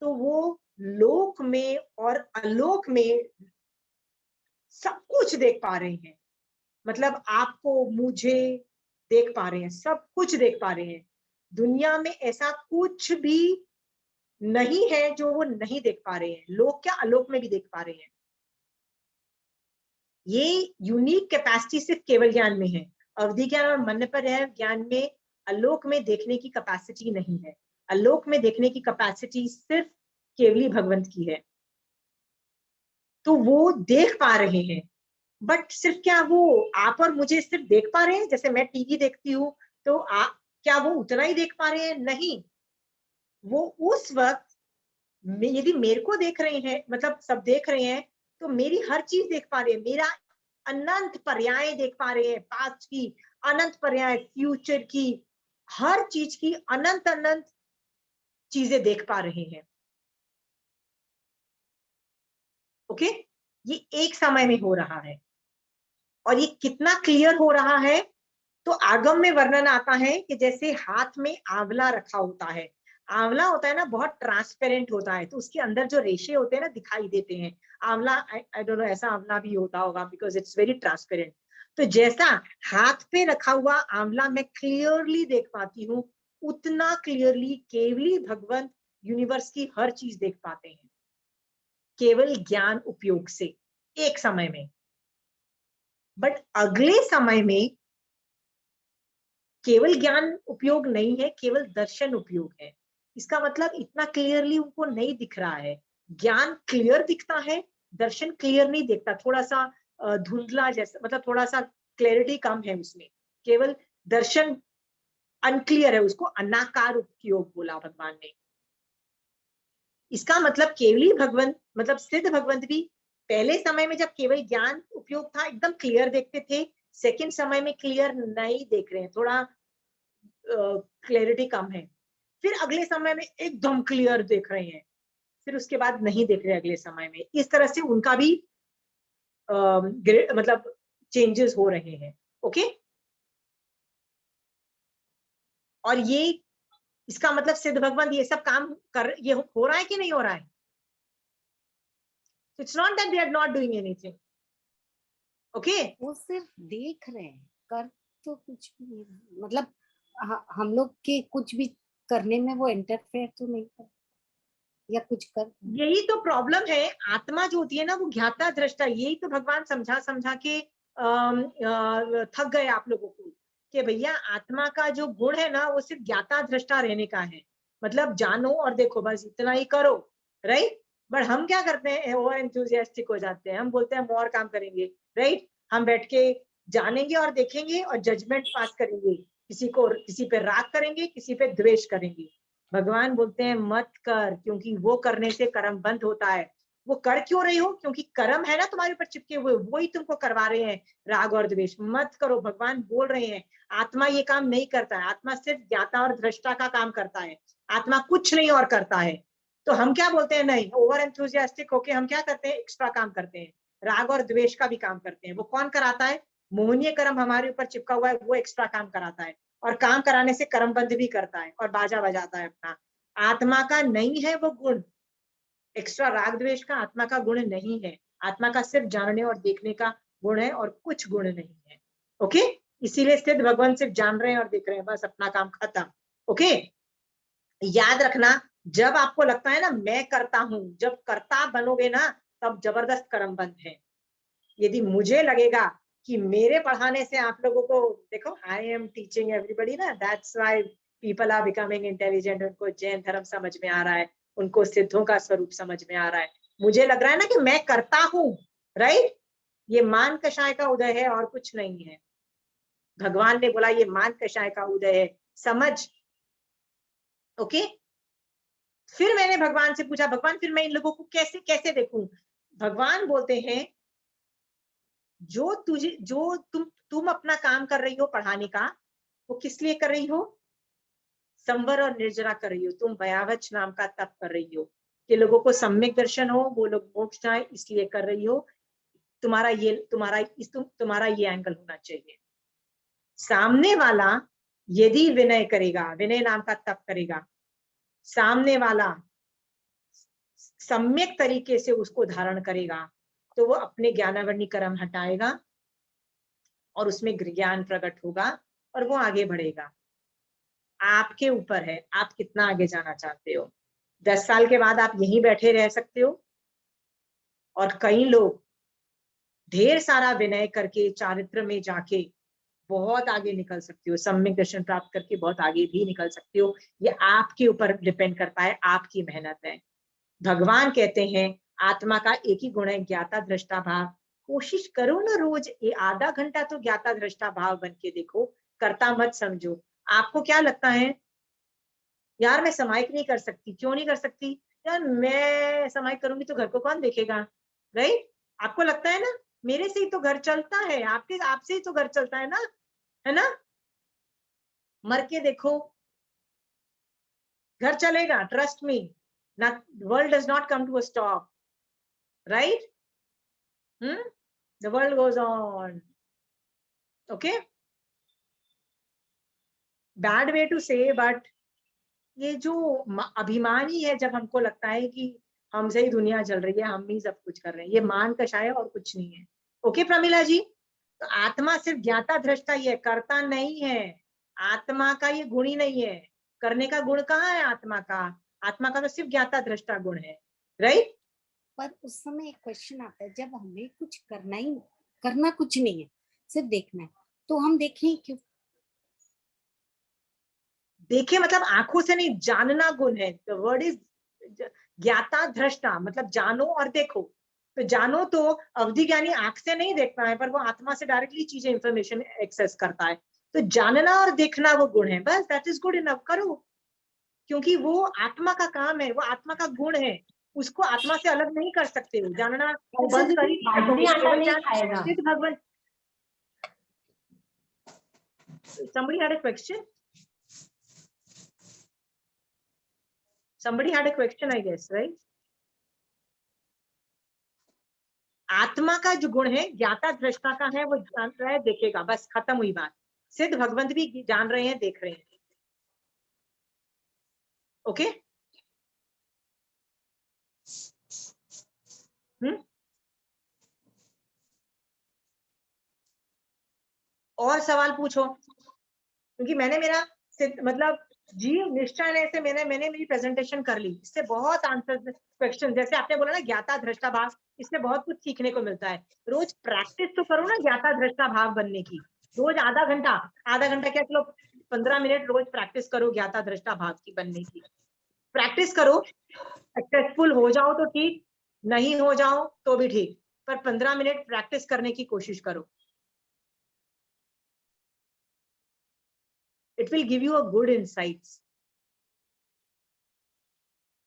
तो वो लोक में और अलोक में सब कुछ देख पा रहे हैं। मतलब आपको, मुझे देख पा रहे हैं, सब कुछ देख पा रहे हैं। दुनिया में ऐसा कुछ भी नहीं है जो वो नहीं देख पा रहे हैं। लोक क्या, अलोक में भी देख पा रहे हैं। ये यूनिक कैपेसिटी सिर्फ केवल ज्ञान में है। अवधि ज्ञान और मन पर ज्ञान में अलोक में देखने की कैपेसिटी नहीं है। अलोक में देखने की कैपेसिटी सिर्फ केवली भगवंत की है। तो वो देख पा रहे हैं, बट सिर्फ क्या वो आप और मुझे सिर्फ देख पा रहे हैं? जैसे मैं टीवी देखती हूँ तो आप क्या वो उतना ही देख पा रहे हैं? नहीं, वो उस वक्त यदि मेरे को देख रहे हैं, मतलब सब देख रहे हैं, तो मेरी हर चीज देख पा रहे हैं। मेरा अनंत पर्याय देख पा रहे हैं, पास्ट की अनंत पर्याय, फ्यूचर की हर चीज की अनंत अनंत चीजें देख पा रहे हैं। ओके, ये एक समय में हो रहा है। और ये कितना क्लियर हो रहा है? तो आगम में वर्णन आता है कि जैसे हाथ में आंवला रखा होता है। आंवला होता है ना, बहुत ट्रांसपेरेंट होता है, तो उसके अंदर जो रेशे होते हैं ना, दिखाई देते हैं। आंवला, आई डोंट नो, ऐसा आंवला भी होता होगा बिकॉज इट्स वेरी ट्रांसपेरेंट। तो जैसा हाथ पे रखा हुआ आंवला मैं क्लियरली देख पाती हूँ, उतना क्लियरली केवली भगवंत यूनिवर्स की हर चीज देख पाते हैं, केवल ज्ञान उपयोग से, एक समय में। बट अगले समय में केवल ज्ञान उपयोग नहीं है, केवल दर्शन उपयोग है। इसका मतलब इतना क्लियरली उनको नहीं दिख रहा है। ज्ञान क्लियर दिखता है, दर्शन क्लियर नहीं दिखता, थोड़ा सा धुंधला जैसा, मतलब थोड़ा सा क्लैरिटी कम है उसमें। केवल दर्शन अनक्लियर है, उसको अनाकार उपयोग बोला भगवान ने। इसका मतलब केवली भगवंत, मतलब सिद्ध भगवंत भी पहले समय में जब केवल ज्ञान उपयोग था एकदम क्लियर देखते थे, सेकंड समय में क्लियर नहीं देख रहे हैं, थोड़ा क्लैरिटी कम है। फिर अगले समय में एकदम क्लियर देख रहे हैं, फिर उसके बाद नहीं देख रहे अगले समय में। इस तरह से उनका भी मतलब चेंजेस हो रहे हैं। ओके, और ये इसका मतलब सिद्ध भगवान ये सब काम कर, ये हो रहा है कि नहीं हो रहा है? It's not that they are not doing anything. Okay, वो सिर्फ देख रहे हैं, कर तो कुछ भी नहीं रहे। मतलब हम लोग के कुछ भी करने में वो इंटरफेयर तो नहीं कर, या कुछ कर। यही तो प्रॉब्लम है। आत्मा जो होती है ना, वो ज्ञाता दृष्टा, यही तो भगवान समझा समझा के थक गए आप लोगों को कि भैया आत्मा का जो गुण है ना, वो सिर्फ ज्ञाता दृष्टा रहने का है। मतलब जानो और देखो, बस इतना ही करो, राइट? बट हम क्या करते हैं, ओवर एंथुजियास्टिक हो जाते हैं, हम बोलते हैं हम और काम करेंगे, राइट? हम बैठ के जानेंगे और देखेंगे और जजमेंट पास करेंगे, किसी को, किसी पे राग करेंगे, किसी पे द्वेष करेंगे। भगवान बोलते हैं मत कर, क्योंकि वो करने से कर्म बंद होता है। वो कर क्यों रही हो? क्योंकि कर्म है ना तुम्हारे ऊपर चिपके हुए, वो ही तुमको करवा रहे हैं राग और द्वेष। मत करो, भगवान बोल रहे हैं। आत्मा ये काम नहीं करता है, आत्मा सिर्फ ज्ञाता और दृष्टा का काम करता है, आत्मा कुछ नहीं और करता है। तो हम क्या बोलते हैं, नहीं, ओवर एंथुजियास्टिक होके हम क्या करते हैं, एक्स्ट्रा काम करते हैं, राग और द्वेष का भी काम करते हैं। वो कौन कराता है? मोहनीय कर्म हमारे ऊपर चिपका हुआ है, वो एक्स्ट्रा काम कराता है, और काम कराने से कर्म बंद भी करता है और बाजा बजाता है अपना। आत्मा का नहीं है वो गुण, एक्स्ट्रा राग द्वेष का आत्मा का गुण नहीं है। आत्मा का सिर्फ जानने और देखने का गुण है, और कुछ गुण नहीं है। ओके, इसीलिए सिद्ध भगवान सिर्फ जान रहे हैं और देख रहे हैं, बस अपना काम खत्म। ओके, याद रखना, जब आपको लगता है ना मैं करता हूं, जब करता बनोगे ना, तब जबरदस्त कर्म बंद है। यदि मुझे लगेगा कि मेरे पढ़ाने से आप लोगों को, देखो आई एम टीचिंग एवरीबॉडी ना, that's why people are becoming intelligent. उनको जैन धर्म समझ में आ रहा है, उनको सिद्धों का स्वरूप समझ में आ रहा है। मुझे लग रहा है ना कि मैं करता हूं, राइट? ये मान कषाय का उदय है और कुछ नहीं है। भगवान ने बोला ये मान कषाय का उदय है, समझ? ओके, फिर मैंने भगवान से पूछा, भगवान फिर मैं इन लोगों को कैसे कैसे देखूं? भगवान बोलते हैं जो तुम अपना काम कर रही हो पढ़ाने का, वो किस लिए कर रही हो? संवर और निर्जरा कर रही हो, तुम भयावच नाम का तप कर रही हो कि लोगों को सम्यक दर्शन हो, वो लोग मोक्ष जाए, इसलिए कर रही हो। तुम्हारा ये एंगल होना चाहिए। सामने वाला यदि विनय करेगा, विनय नाम का तप करेगा, सामने वाला सम्यक तरीके से उसको धारण करेगा तो वो अपने ज्ञानावरणीकरण हटाएगा और उसमें ज्ञान प्रकट होगा और वो आगे बढ़ेगा। आपके ऊपर है आप कितना आगे जाना चाहते हो। 10 साल के बाद आप यहीं बैठे रह सकते हो और कई लोग ढेर सारा विनय करके चारित्र में जाके बहुत आगे निकल सकते हो, सम्यक दर्शन प्राप्त करके बहुत आगे भी निकल सकते हो। ये आपके ऊपर डिपेंड करता है, आपकी मेहनत है। भगवान कहते हैं आत्मा का एक ही गुण है ज्ञाता दृष्टा भाव। कोशिश करो ना रोज ये आधा घंटा तो ज्ञाता दृष्टा भाव बन के देखो, करता मत समझो। आपको क्या लगता है यार मैं समाइक नहीं कर सकती, क्यों नहीं कर सकती यार, मैं समाइक करूंगी तो घर को कौन देखेगा, राइट? आपको लगता है ना मेरे से ही तो घर चलता है, आपके आपसे ही तो घर चलता है ना? मर के देखो घर चलेगा, ट्रस्ट मी। ना world does not come to a stop, right? The world goes on. Okay, bad way to say, but ये जो अभिमानी है, जब हमको लगता है कि हमसे ही दुनिया चल रही है, हम ही सब कुछ कर रहे हैं, ये मान कषाय है और कुछ नहीं है। ओके प्रमिला जी, तो आत्मा सिर्फ ज्ञाता दृष्टा ही है, करता नहीं है। आत्मा का ये गुण ही नहीं है, करने का गुण कहाँ है आत्मा का? आत्मा का तो सिर्फ ज्ञाता दृष्टा गुण है, राइट? पर उस समय एक क्वेश्चन आता है, जब हमें कुछ करना कुछ नहीं है, सिर्फ देखना है, तो हम देखें क्यों? देखे मतलब आंखों से नहीं, जानना गुण है। द वर्ड इज ज्ञाता दृष्टा, मतलब जानो और देखो। तो जानो तो अवधि ज्ञानी आंख से नहीं देखता है, पर वो आत्मा से डायरेक्टली चीजें इंफॉर्मेशन एक्सेस करता है। तो जानना और देखना वो गुण है, बस दैट इज गुड इनफ, करो। क्योंकि वो आत्मा का काम है, वो आत्मा का गुण है, उसको आत्मा से अलग नहीं कर सकते हो। जानना बंद कर ही सिद्ध भगवान। somebody had a question somebody had a question I guess, right? आत्मा का जो गुण है ज्ञाता दृष्टा का है, वो जान रहा है देखेगा, बस खत्म हुई बात। सिद्ध भगवंत भी जान रहे हैं, देख रहे हैं। ओके और सवाल पूछो, क्योंकि मैंने मेरा मतलब जीव निष्ठा से मैंने मेरी प्रेजेंटेशन कर ली। इससे बहुत आंसर क्वेश्चन, जैसे आपने बोला ना ज्ञाता दृष्टा भाव, इससे बहुत कुछ सीखने को मिलता है। रोज प्रैक्टिस तो करो ना ज्ञाता दृष्टा भाव बनने की। रोज आधा घंटा क्या, चलो 15 मिनट रोज प्रैक्टिस करो ज्ञाता दृष्टा भाव की बनने की। प्रैक्टिस करो, सक्सेसफुल हो जाओ तो ठीक, नहीं हो जाओ तो भी ठीक, पर 15 मिनट प्रैक्टिस करने की कोशिश करो। It will give you a good insights.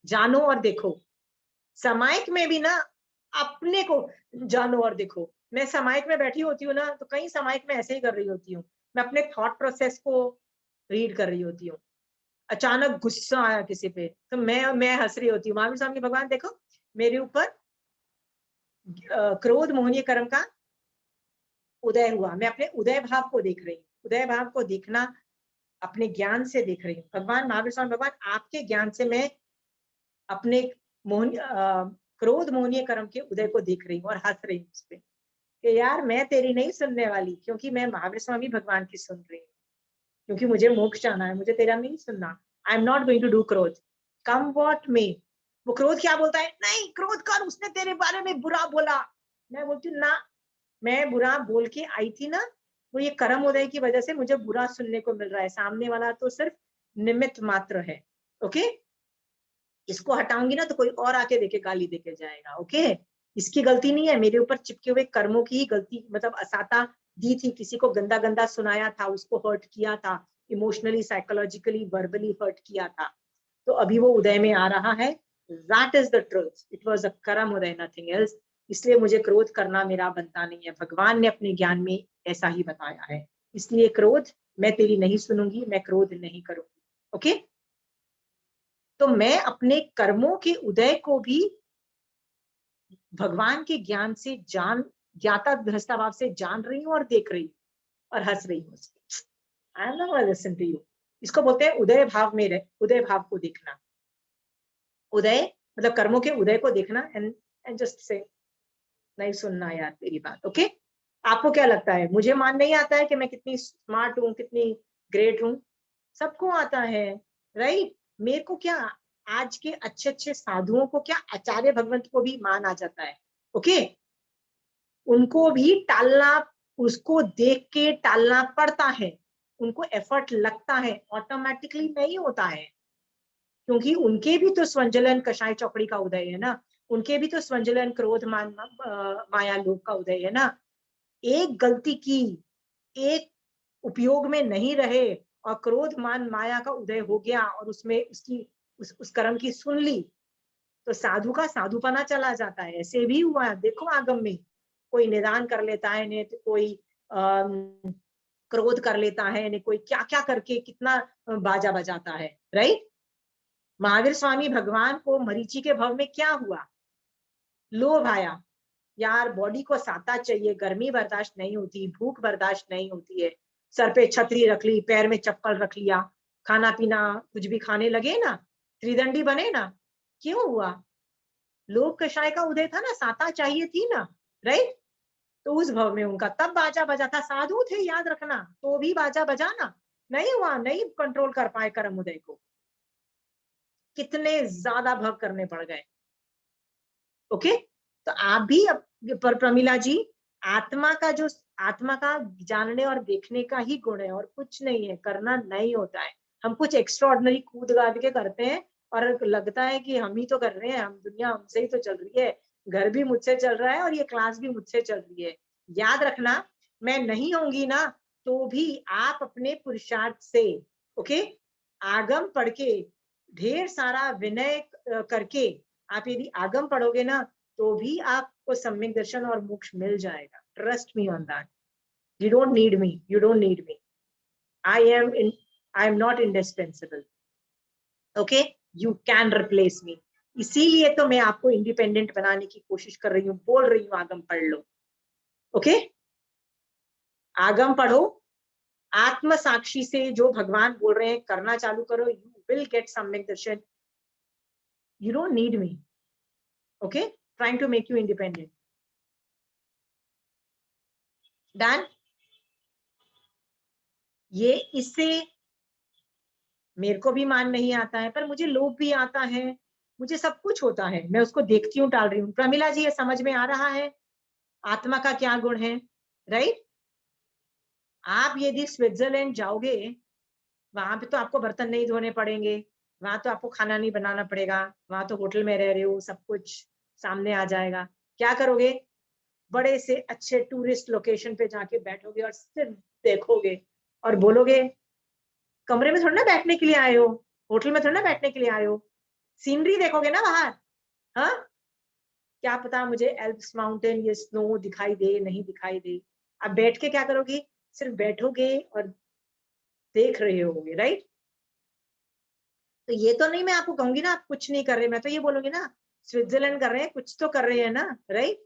जानो और देखो। समायक में भी ना अपने को जानो और देखो। मैं समायक में बैठी होती हूँ ना, तो कई समायक में ऐसे ही कर रही होती हूँ, मैं अपने थॉट प्रोसेस को रीड कर रही होती हूँ। अचानक गुस्सा आया किसी पे, तो मैं हंस रही होती हूँ। महावीर स्वामी के भगवान देखो मेरे ऊपर क्रोध मोहनीय कर्म का उदय हुआ, मैं अपने उदय भाव को देख रही हूँ। उदय भाव को देखना अपने ज्ञान से देख रही हूँ। भगवान महावीर स्वामी भगवान आपके ज्ञान से मैं अपने क्रोध मोहनीय कर्म के उदय को देख रही हूँ और हंस रही हूँ उस पे कि यार मैं तेरी नहीं सुनने वाली, क्योंकि मैं महावीर स्वामी भगवान की सुन रही हूँ, क्योंकि मुझे मोक्ष जाना है, मुझे तेरा नहीं सुनना। I am not going to do क्रोध, कम व्हाट मे। वो क्रोध क्या बोलता है, नहीं क्रोध कर, उसने तेरे बारे में बुरा बोला। मैं बोलती हूँ ना, मैं बुरा बोल के आई थी ना, वो ये कर्म उदय की वजह से मुझे बुरा सुनने को मिल रहा है। सामने वाला तो सिर्फ निमित्त मात्र है। ओके, इसको हटाऊंगी ना तो कोई और आके देखे गाली देके जाएगा। ओके, इसकी गलती नहीं है, मेरे ऊपर चिपके हुए कर्मों की ही गलती, मतलब असाता दी थी, किसी को गंदा गंदा सुनाया था, उसको हर्ट किया था, इमोशनली साइकोलॉजिकली वर्बली हर्ट किया था, तो अभी वो उदय में आ रहा है। That is the truth, it was a कर्म उदय, नथिंग एल्स। इसलिए मुझे क्रोध करना मेरा बनता नहीं है, भगवान ने अपने ज्ञान में ऐसा ही बताया है। इसलिए क्रोध मैं तेरी नहीं सुनूंगी, मैं क्रोध नहीं करूंगी। ओके, तो मैं अपने कर्मों के उदय को भी भगवान के ज्ञान से ज्ञाता दृष्टा भाव से जान रही हूँ और देख रही हूँ और हंस रही हूँ। I am not listen to you. इसको बोलते हैं उदय भाव में उदय भाव को देखना। उदय मतलब कर्मों के उदय को देखना एंड जस्ट से नहीं सुनना यार तेरी बात। ओके आपको क्या लगता है, मुझे मान नहीं आता है कि मैं कितनी स्मार्ट हूँ, कितनी ग्रेट हूँ? सबको आता है, राइट? मेरे को क्या, आज के अच्छे अच्छे साधुओं को क्या, आचार्य भगवंत को भी मान आ जाता है। ओके उनको भी टालना, उसको देख के टालना पड़ता है, उनको एफर्ट लगता है, ऑटोमेटिकली नहीं होता है, क्योंकि उनके भी तो स्वंजलन कषाय चौकड़ी का उदय है ना, उनके भी तो स्वंजलन क्रोध मान माया लोभ का उदय है ना। एक गलती की, एक उपयोग में नहीं रहे और क्रोध मान माया का उदय हो गया और उसमें उसकी उस कर्म की सुन ली, तो साधु का साधुपना चला जाता है। ऐसे भी हुआ देखो आगम में, कोई निदान कर लेता है, नहीं तो कोई क्रोध कर लेता है, नहीं कोई क्या क्या करके कितना बाजा बजाता है, राइट? महावीर स्वामी भगवान को मरीचि के भव में क्या हुआ, लोभ आया, यार बॉडी को साता चाहिए, गर्मी बर्दाश्त नहीं होती, भूख बर्दाश्त नहीं होती है, सर पे छतरी रख ली, पैर में चप्पल रख लिया, खाना पीना कुछ भी खाने लगे ना, त्रिदंडी बने ना, क्यों हुआ? लोभ कषाय का उदय था ना, साता चाहिए थी ना, राइट? तो उस भव में उनका तब बाजा बजा था, साधु थे याद रखना, तो भी बाजा बजाना नहीं हुआ, नहीं कंट्रोल कर पाए कर्म उदय को, कितने ज्यादा भव करने पड़ गए। ओके तो आप भी पर प्रमिला जी, आत्मा का जो, आत्मा का जानने और देखने का ही गुण है और कुछ नहीं है, करना नहीं होता है। हम कुछ एक्स्ट्रा ऑर्डिनरी कूद गाद के करते हैं और लगता है कि हम ही तो कर रहे हैं, हम दुनिया हमसे ही तो चल रही है, घर भी मुझसे चल रहा है और ये क्लास भी मुझसे चल रही है। याद रखना, मैं नहीं होंगी ना तो भी आप अपने पुरुषार्थ से, ओके, आगम पढ़ के, ढेर सारा विनय करके आप यदि आगम पढ़ोगे ना तो भी आपको सम्यक दर्शन और मोक्ष मिल जाएगा। Trust me on that. You don't need me, you don't need me, I am not indispensable. Okay you can replace me. इसीलिए तो मैं आपको इंडिपेंडेंट बनाने की कोशिश कर रही हूँ, बोल रही हूँ आगम पढ़ लो। ओके आगम पढ़ो, आत्म साक्षी से जो भगवान बोल रहे हैं करना चालू करो, यू विल गेट सम्यक दर्शन। You don't need me. Okay trying to make you independent. Done? ये इससे मेरे को भी मान नहीं आता है, पर मुझे लोभ भी आता है, मुझे सब कुछ होता है, मैं उसको देखती हूँ, टाल रही हूँ। प्रमिला जी ये समझ में आ रहा है आत्मा का क्या गुण है, राइट? आप यदि स्विट्जरलैंड जाओगे, वहां पे तो आपको बर्तन नहीं धोने पड़ेंगे, वहां तो आपको खाना नहीं बनाना पड़ेगा, वहां तो होटल में रह रहे हो, सब कुछ सामने आ जाएगा। क्या करोगे? बड़े से अच्छे टूरिस्ट लोकेशन पे जाके बैठोगे और सिर्फ देखोगे और बोलोगे, कमरे में थोड़ा ना बैठने के लिए आए हो, होटल में थोड़ा ना बैठने के लिए आए हो, सीनरी देखोगे ना बाहर। हाँ क्या पता मुझे एल्प्स माउंटेन ये स्नो दिखाई दे नहीं दिखाई दे, अब बैठ के क्या करोगे? सिर्फ बैठोगे और देख रहे होगे, राइट? तो ये तो नहीं मैं आपको कहूंगी ना आप कुछ नहीं कर रहे, मैं तो ये बोलूंगी ना स्विट्जरलैंड कर रहे हैं, कुछ तो कर रहे हैं ना, राइट?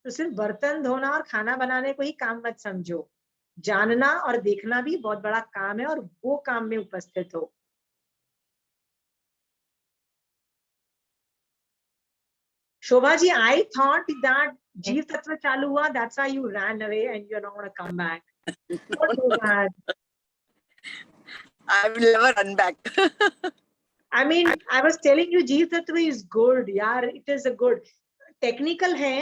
तो सिर्फ बर्तन धोना और खाना बनाने को ही काम मत समझो, जानना और देखना भी बहुत बड़ा काम है और वो काम में उपस्थित हो। Shobha ji, I thought that जीव तत्व चालू हुआ, that's why you ran away and you are not gonna come back. Don't do that. I will never run back. I mean, I was telling you जीव तत्व is good यार, it is a good technical है,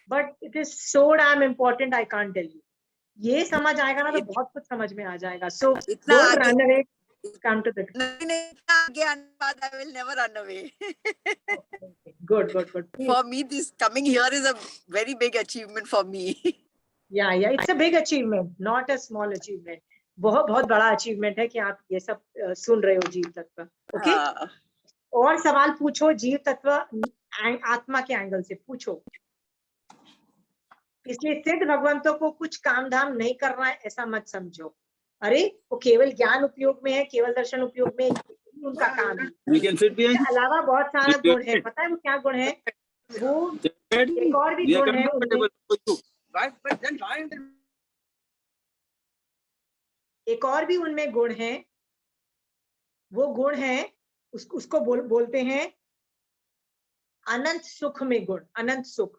but it is so damn important, I can't tell you. ये समझ आएगा ना तो बहुत कुछ समझ में आ जाएगा। So don't run away, come to the I will never run away. good. For me, this coming here is a very big achievement for me. Yeah, it's a big achievement, not a small achievement. बहुत बड़ा achievement है कि आप ये सब सुन रहे हो जीव तत्व। ओके और सवाल पूछो जीव तत्व आत्मा के एंगल से पूछो। इसलिए सिद्ध भगवंतों को कुछ काम धाम नहीं करना है ऐसा मत समझो। अरे वो केवल ज्ञान उपयोग में है, केवल दर्शन उपयोग में, उनका काम है। इसके अलावा बहुत सारा गुण है, पता है वो क्या गुण है? वो एक और भी गुण है उनमें, एक और भी उनमें गुण है, वो गुण है उसको बोलते हैं अनंत सुख में गुण, अनंत सुख,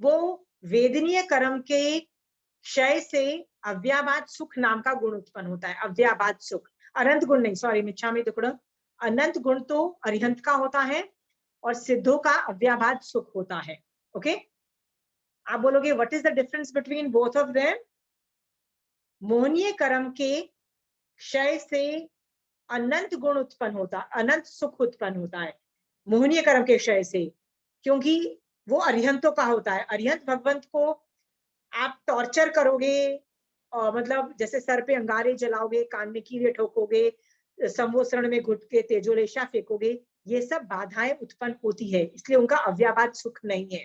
वो वेदनीय कर्म के क्षय से अव्याबाद सुख नाम का गुण उत्पन्न होता है। अव्याबाद सुख, अनंत गुण नहीं, सॉरी मिच्छामि दुक्कडम, अनंत गुण तो अरिहंत का होता है और सिद्धों का अव्याबाद सुख होता है। ओके, आप बोलोगे what is the difference between both of them? मोहनीय कर्म के क्षय से अनंत गुण उत्पन्न होता, अनंत सुख उत्पन्न होता है मोहनीय कर्म के क्षय से, क्योंकि वो अरिहंतों का होता है। अरिहंत भगवंत को आप टॉर्चर करोगे, मतलब जैसे सर पे अंगारे जलाओगे, कान में कीड़े ठोकोगे, संवोसरण में घुट के तेजोलेशा फेंकोगे, ये सब बाधाएं उत्पन्न होती है, इसलिए उनका अव्याबाद सुख नहीं है।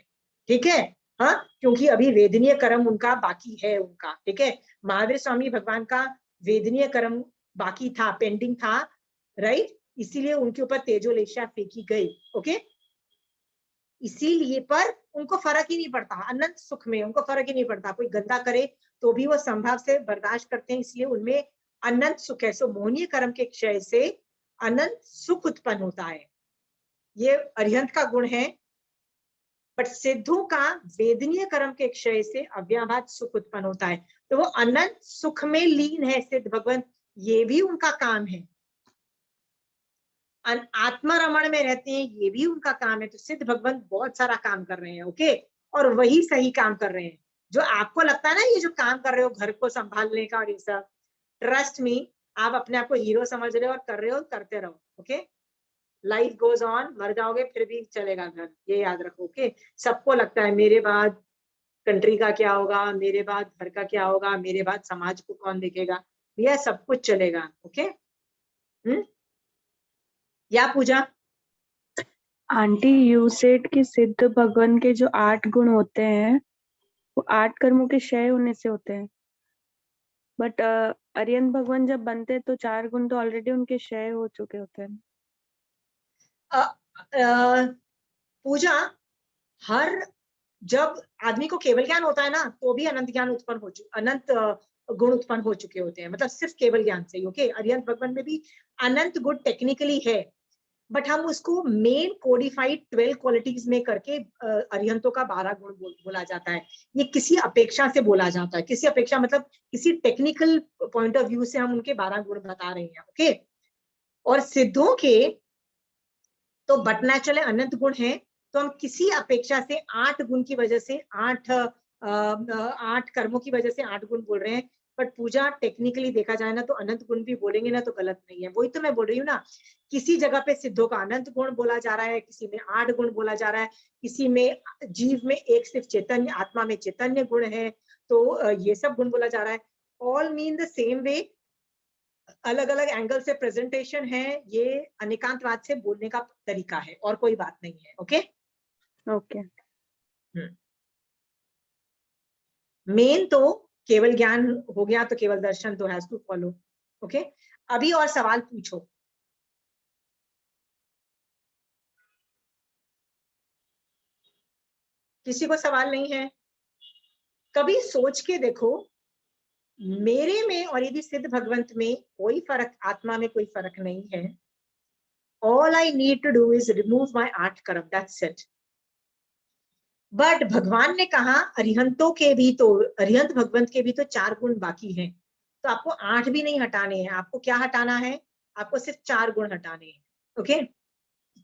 ठीक है, हाँ, क्योंकि अभी वेदनीय कर्म उनका बाकी है उनका। ठीक है, महावीर स्वामी भगवान का वेदनीय कर्म बाकी था, पेंडिंग था, राइट, इसीलिए उनके ऊपर तेजोलेशा फेंकी गई। ओके, इसीलिए पर उनको फर्क ही नहीं पड़ता, अनंत सुख में उनको फर्क ही नहीं पड़ता, कोई गंदा करे तो भी वो संभाव से बर्दाश्त करते हैं, इसलिए उनमें अनंत सुख है। सो मोहनीय कर्म के क्षय से अनंत सुख उत्पन्न होता है, ये अरिहंत का गुण है। बट सिद्धों का वेदनीय कर्म के क्षय से अव्याभात सुख उत्पन्न होता है, तो वो अनंत सुख में लीन है सिद्ध भगवंत, ये भी उनका काम है। आत्मा रमण में रहते हैं, ये भी उनका काम है। तो सिद्ध भगवंत बहुत सारा काम कर रहे हैं। ओके, और वही सही काम कर रहे हैं। जो आपको लगता है ना ये जो काम कर रहे हो घर को संभालने का और ये सब, ट्रस्ट मी, आप अपने आप को हीरो समझ रहे हो और कर रहे हो, करते रहो। ओके, लाइफ गोज ऑन, मर जाओगे फिर भी चलेगा घर, ये याद रखो। ओके, सबको लगता है मेरे बाद कंट्री का क्या होगा, मेरे बाद घर का क्या होगा, मेरे बाद समाज को कौन देखेगा, यह सब कुछ चलेगा। ओके, या पूजा? आंटी, यू सेड कि सिद्ध भगवान के जो 8 गुण होते हैं वो 8 कर्मों के क्षय होने से होते हैं, बट अरिहंत भगवान जब बनते हैं तो 4 गुण तो ऑलरेडी उनके क्षय हो चुके होते हैं। पूजा, हर जब आदमी को केवल ज्ञान होता है ना तो भी अनंत ज्ञान उत्पन्न हो चुके, अनंत गुण उत्पन्न हो चुके होते हैं, मतलब सिर्फ केवल ज्ञान से ही। ओके, अरिहंत भगवान में भी अनंत गुण टेक्निकली है, बट हम उसको मेन कोडिफाइड 12 क्वालिटीज में करके अरिहंतों का 12 गुण बोला जाता है। ये किसी अपेक्षा से बोला जाता है, किसी अपेक्षा मतलब किसी टेक्निकल पॉइंट ऑफ व्यू से हम उनके 12 गुण बता रहे हैं। ओके, और सिद्धों के तो बट नेचुरल अनंत गुण है, तो हम किसी अपेक्षा से 8 गुण की वजह से 8 कर्मों की वजह से 8 गुण बोल रहे हैं। बट पूजा टेक्निकली देखा जाए ना तो अनंत गुण भी बोलेंगे ना तो गलत नहीं है। वही तो मैं बोल रही हूँ ना, किसी जगह पे सिद्धों का अनंत गुण बोला जा रहा है, किसी में 8 गुण बोला जा रहा है, किसी में जीव में एक सिर्फ चैतन्य, आत्मा में चैतन्य गुण है, तो ये सब गुण बोला जा रहा है। All mean the same way, अलग अलग एंगल से प्रेजेंटेशन है, ये अनेकांतवाद से बोलने का तरीका है और कोई बात नहीं है। ओके, ओके, मेन तो केवल ज्ञान हो गया तो केवल दर्शन तो हैज टू फॉलो। ओके, अभी और सवाल पूछो। किसी को सवाल नहीं है? कभी सोच के देखो, मेरे में और यदि सिद्ध भगवंत में कोई फर्क, आत्मा में कोई फर्क नहीं है। All I need to do is remove my 8 कर्म, दैट्स इट। बट भगवान ने कहा अरिहंतों के भी तो, अरिहंत भगवंत के भी तो 4 गुण बाकी हैं, तो आपको 8 भी नहीं हटाने हैं। आपको क्या हटाना है? आपको सिर्फ 4 गुण हटाने हैं। ओके,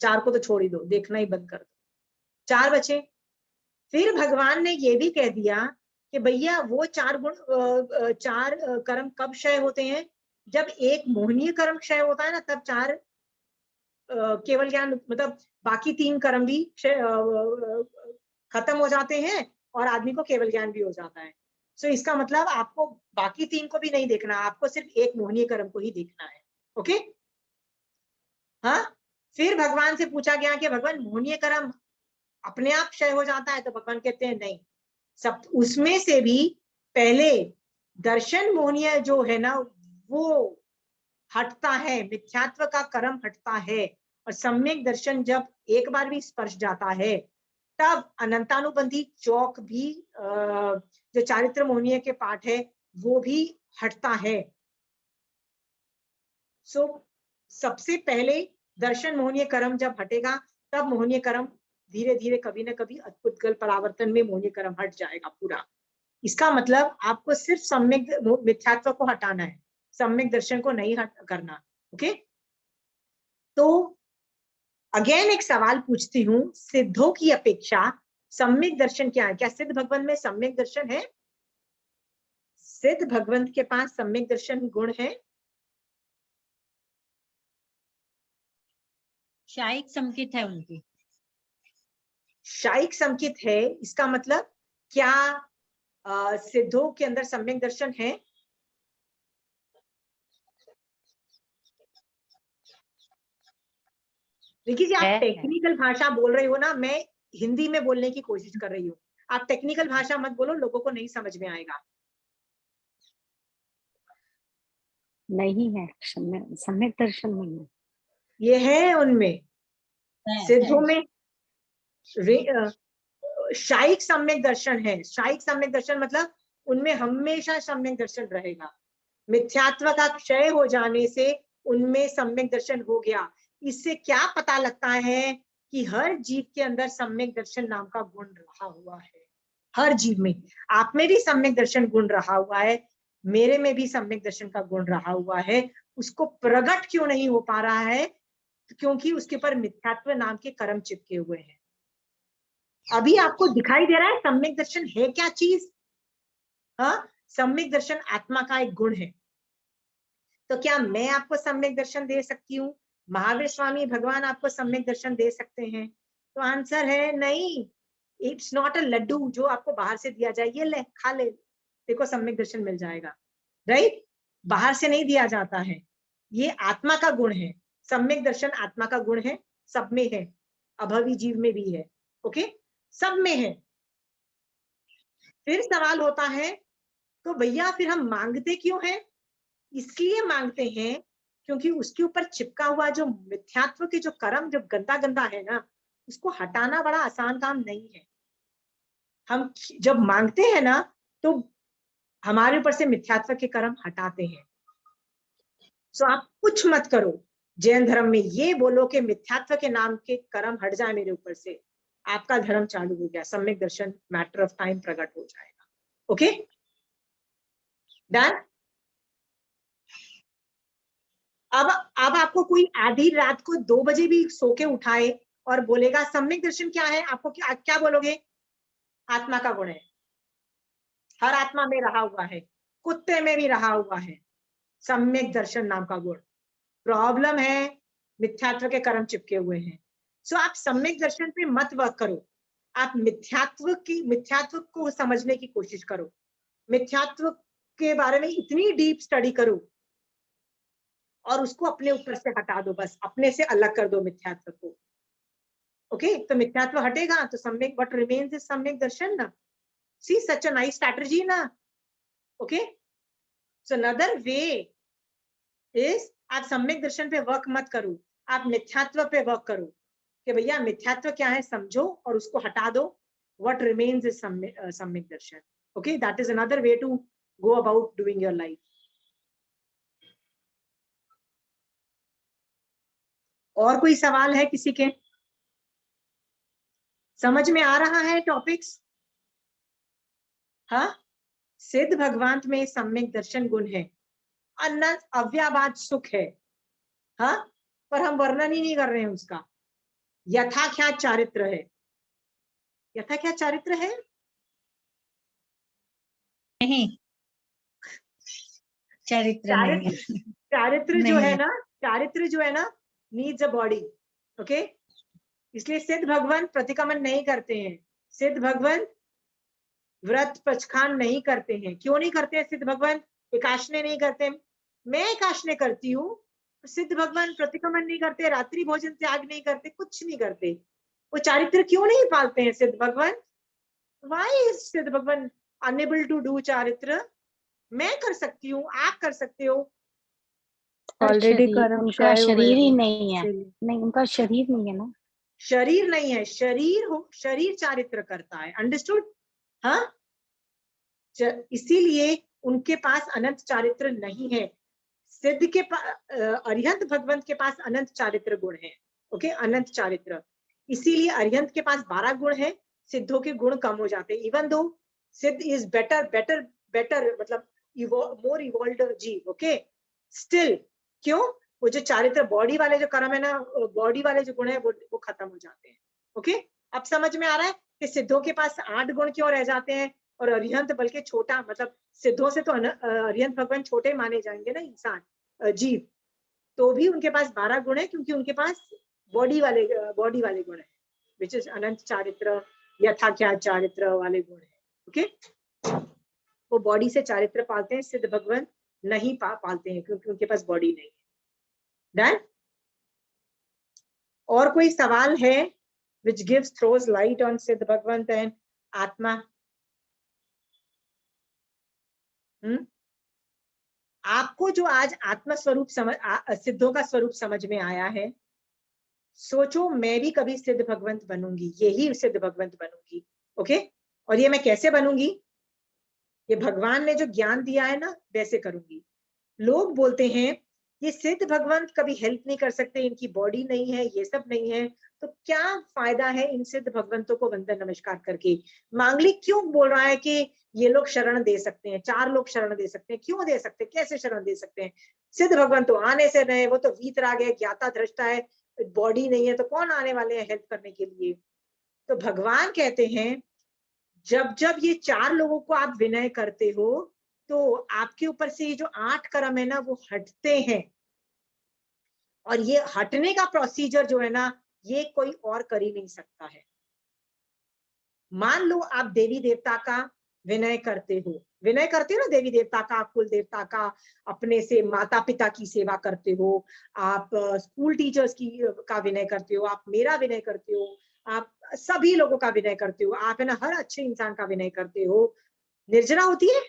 4 को तो छोड़ ही दो, देखना ही बंद कर दो, 4 बचे। फिर भगवान ने ये भी कह दिया कि भैया वो 4 गुण, 4 कर्म कब क्षय होते हैं? जब एक मोहनीय कर्म क्षय होता है ना, तब 4 केवल ज्ञान, मतलब बाकी 3 कर्म भी खत्म हो जाते हैं और आदमी को केवल ज्ञान भी हो जाता है। सो इसका मतलब आपको बाकी 3 को भी नहीं देखना, आपको सिर्फ एक मोहनीय कर्म को ही देखना है। ओके, हाँ। फिर भगवान से पूछा गया कि भगवान मोहनीय कर्म अपने आप क्षय हो जाता है? तो भगवान कहते हैं नहीं, सब उसमें से भी पहले दर्शन मोहनीय जो है ना वो हटता है, मिथ्यात्व का कर्म हटता है, और सम्यक दर्शन जब एक बार भी स्पर्श जाता है तब अनंतानुबंधी चौक भी, जो चारित्र मोहनीय के पाठ है वो भी हटता है। सो सबसे पहले दर्शन मोहनीय कर्म जब हटेगा तब मोहनीय कर्म धीरे धीरे कभी ना कभी अद्भुतगल परावर्तन में मोहे कर्म हट जाएगा पूरा। इसका मतलब आपको सिर्फ सम्यक मिथ्यात्व को हटाना है, सम्यक दर्शन को नहीं करना। ओके, तो अगेन एक सवाल पूछती हूँ, सिद्धों की अपेक्षा सम्यक दर्शन क्या है? क्या सिद्ध भगवंत में सम्यक दर्शन है? सिद्ध भगवंत के पास सम्यक दर्शन गुण है? शायिक संकित है उनकी। शायिक संकित है, इसका मतलब क्या सिद्धों के अंदर सम्यक दर्शन है? देखिए जी, आप टेक्निकल भाषा बोल रहे हो ना, मैं हिंदी में बोलने की कोशिश कर रही हूँ। आप टेक्निकल भाषा मत बोलो, लोगों को नहीं समझ में आएगा। नहीं है, सम्यक दर्शन नहीं है। ये है उनमें, सिद्धों में शायिक सम्यक दर्शन है। शायिक सम्यक दर्शन मतलब उनमें हमेशा सम्यक दर्शन रहेगा। मिथ्यात्व का क्षय हो जाने से उनमें सम्यक दर्शन हो गया। इससे क्या पता लगता है कि हर जीव के अंदर सम्यक दर्शन नाम का गुण रहा हुआ है। हर जीव में, आप में भी सम्यक दर्शन गुण रहा हुआ है, मेरे में भी सम्यक दर्शन का गुण रहा हुआ है। उसको प्रकट क्यों नहीं हो पा रहा है? क्योंकि उसके ऊपर मिथ्यात्व नाम के कर्म चिपके हुए हैं। अभी आपको दिखाई दे रहा है सम्यक दर्शन है क्या चीज? हाँ, सम्यक दर्शन आत्मा का एक गुण है। तो क्या मैं आपको सम्यक दर्शन दे सकती हूँ? महावीर स्वामी भगवान आपको सम्यक दर्शन दे सकते हैं? तो आंसर है नहीं। इट्स नॉट अ लड्डू जो आपको बाहर से दिया जाए, ये ले खा ले, देखो सम्यक दर्शन मिल जाएगा। राइट, बाहर से नहीं दिया जाता है, ये आत्मा का गुण है। सम्यक दर्शन आत्मा का गुण है, सब में है, अभवी जीव में भी है। ओके, सब में है। फिर सवाल होता है, तो भैया फिर हम मांगते क्यों हैं? इसलिए मांगते हैं क्योंकि उसके ऊपर चिपका हुआ जो मिथ्यात्व के जो कर्म जो गंदा गंदा है ना, उसको हटाना बड़ा आसान काम नहीं है। हम जब मांगते हैं ना, तो हमारे ऊपर से मिथ्यात्व के कर्म हटाते हैं। सो आप कुछ मत करो, जैन धर्म में ये बोलो कि मिथ्यात्व के नाम के कर्म हट जाए मेरे ऊपर से, आपका धर्म चालू हो गया, सम्यक दर्शन मैटर ऑफ टाइम प्रकट हो जाएगा। Okay, done. अब आपको कोई आधी रात को 2 बजे भी सो के उठाए और बोलेगा सम्यक दर्शन क्या है, आपको क्या बोलोगे? आत्मा का गुण है, हर आत्मा में रहा हुआ है, कुत्ते में भी रहा हुआ है सम्यक दर्शन नाम का गुण। प्रॉब्लम है मिथ्यात्व के कर्म चिपके हुए हैं। सो आप सम्यक दर्शन पे मत वर्क करो, आप मिथ्यात्व को समझने की कोशिश करो, मिथ्यात्व के बारे में इतनी डीप स्टडी करो और उसको अपने ऊपर से हटा दो, बस अपने से अलग कर दो मिथ्यात्व को। ओके, तो मिथ्यात्व हटेगा तो सम्यक, व्हाट रिमेन्स इज सम्यक दर्शन ना। सी सच अ नाइस स्ट्रैटेजी ना। Okay, so another way is, आप सम्यक दर्शन पे वर्क मत करो, आप मिथ्यात्व पे वर्क करो कि भैया मिथ्यात्व क्या है समझो और उसको हटा दो। व्हाट रिमेन्स इज सम्यक दर्शन। Okay, that is another way to go about doing your life. और कोई सवाल है किसी के? समझ में आ रहा है टॉपिक्स? हाँ, सिद्ध भगवान में सम्यक दर्शन गुण है, अनंत अव्याबाद सुख है। हाँ, पर हम वर्णन ही नहीं कर रहे हैं उसका। यथा क्या चारित्र है? यथा क्या चारित्र है? नहीं, चारित्र नहीं है। चारित्र जो नहीं है है। ना, चारित्र जो है ना, नीड्स अ बॉडी। ओके, इसलिए सिद्ध भगवान प्रतिक्रमण नहीं करते हैं, सिद्ध भगवान व्रत पचखान नहीं करते हैं। क्यों नहीं करते हैं सिद्ध भगवान? एकाशने नहीं करते, मैं एकाशने करती हूँ, सिद्ध भगवान प्रतिक्रमण नहीं करते, रात्रि भोजन त्याग नहीं करते, कुछ नहीं करते। वो चारित्र क्यों नहीं पालते हैं सिद्ध भगवान? वाई इज सिद्ध भगवान अनेबल टू डू चारित्र? मैं कर सकती हूँ, आप कर सकते हो। ऑलरेडी कर्म उनका क्षय हुए शरीर ही हैं, नहीं है। इसीलिए। नहीं, उनका शरीर नहीं है ना। शरीर नहीं है, शरीर चारित्र करता है। अंडरस्टूड? हाँ, इसीलिए उनके पास अनंत चारित्र नहीं है। सिद्ध के अरिहंत भगवंत के पास अनंत चारित्र गुण है। ओके, अनंत चारित्र, इसीलिए अरिहंत के पास 12 गुण है, सिद्धों के गुण कम हो जाते हैं। इवन दो सिद्ध इज बेटर मतलब मोर इवॉल्व्ड जीव, ओके, स्टिल क्यों, वो जो चारित्र बॉडी वाले जो कर्म है ना, बॉडी वाले जो गुण है वो खत्म हो जाते हैं। ओके, अब समझ में आ रहा है कि सिद्धों के पास 8 गुण क्यों रह जाते हैं और अरिहंत बल्कि छोटा, मतलब सिद्धों से तो अरिहंत भगवान छोटे माने जाएंगे ना इंसान जीव, तो भी उनके पास 12 गुण है क्योंकि उनके पास बॉडी वाले गुण है, विच इज अनंत चारित्र, यथाख्या चारित्र वाले गुण है। ओके, वो बॉडी से चारित्र पालते हैं, सिद्ध भगवान नहीं पालते हैं क्योंकि उनके पास बॉडी नहीं है। डन? और कोई सवाल है which throws light on सिद्ध भगवान and आत्मा? आपको जो आज आत्मा स्वरूप सिद्धों का स्वरूप समझ में आया है, सोचो मैं भी कभी सिद्ध भगवंत बनूंगी, यही सिद्ध भगवंत बनूंगी। ओके, और ये मैं कैसे बनूंगी? ये भगवान ने जो ज्ञान दिया है ना वैसे करूंगी। लोग बोलते हैं ये सिद्ध भगवंत कभी हेल्प नहीं कर सकते, इनकी बॉडी नहीं है, ये सब नहीं है, तो क्या फायदा है इन सिद्ध भगवंतों को वंदन नमस्कार करके? मांगलिक क्यों बोल रहा है कि ये लोग शरण दे सकते हैं, 4 लोग शरण दे सकते हैं? क्यों दे सकते हैं, कैसे शरण दे सकते हैं? सिद्ध भगवंत तो आने से रहे, वो तो वीतराग है, ज्ञाता दृष्टा है, बॉडी नहीं है, तो कौन आने वाले हैं हेल्प करने के लिए? तो भगवान कहते हैं जब जब ये 4 लोगों को आप विनय करते हो तो आपके ऊपर से ये जो 8 कर्म है ना वो हटते हैं, और ये हटने का प्रोसीजर जो है ना ये कोई और कर ही नहीं सकता है। मान लो आप देवी देवता का विनय करते हो ना, देवी देवता का, कुल देवता का, अपने से माता पिता की सेवा करते हो, आप स्कूल टीचर्स का विनय करते हो, आप मेरा विनय करते हो, आप सभी लोगों का विनय करते हो, आप है ना हर अच्छे इंसान का विनय करते हो। निर्जना होती है,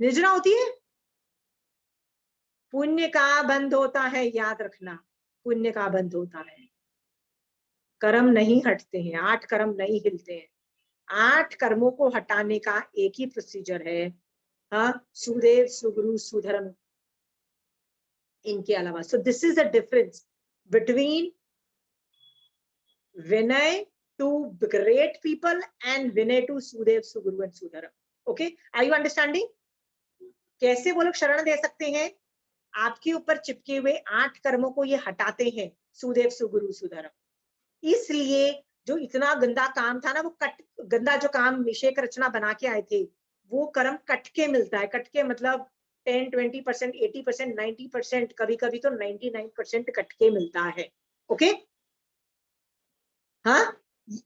निर्जना होती है, पुण्य का बंध होता है, याद रखना, पुण्य का बंध होता है, कर्म नहीं हटते हैं, 8 कर्म नहीं हिलते हैं। 8 कर्मों को हटाने का एक ही प्रोसीजर है, हाँ, सुदेव, सुगुरु, सुधर्म, इनके अलावा। So this is the difference between विनय टू ग्रेट पीपल एंड विनय टू सुदेव, सुगुरु एंड सुधर्म। Okay, are you understanding? कैसे वो लोग शरण दे सकते हैं? आपके ऊपर चिपके हुए 8 कर्मों को ये हटाते हैं, सुदेव, सुगुरु, सुधर्म। इसलिए जो इतना गंदा काम था ना, वो गंदा जो काम निषेक रचना बना के आए थे, वो कर्म कट के मिलता है। कट के मतलब 10, 20%, 80%, 90%, कभी कभी तो 99% कट के मिलता है। ओके, हाँ,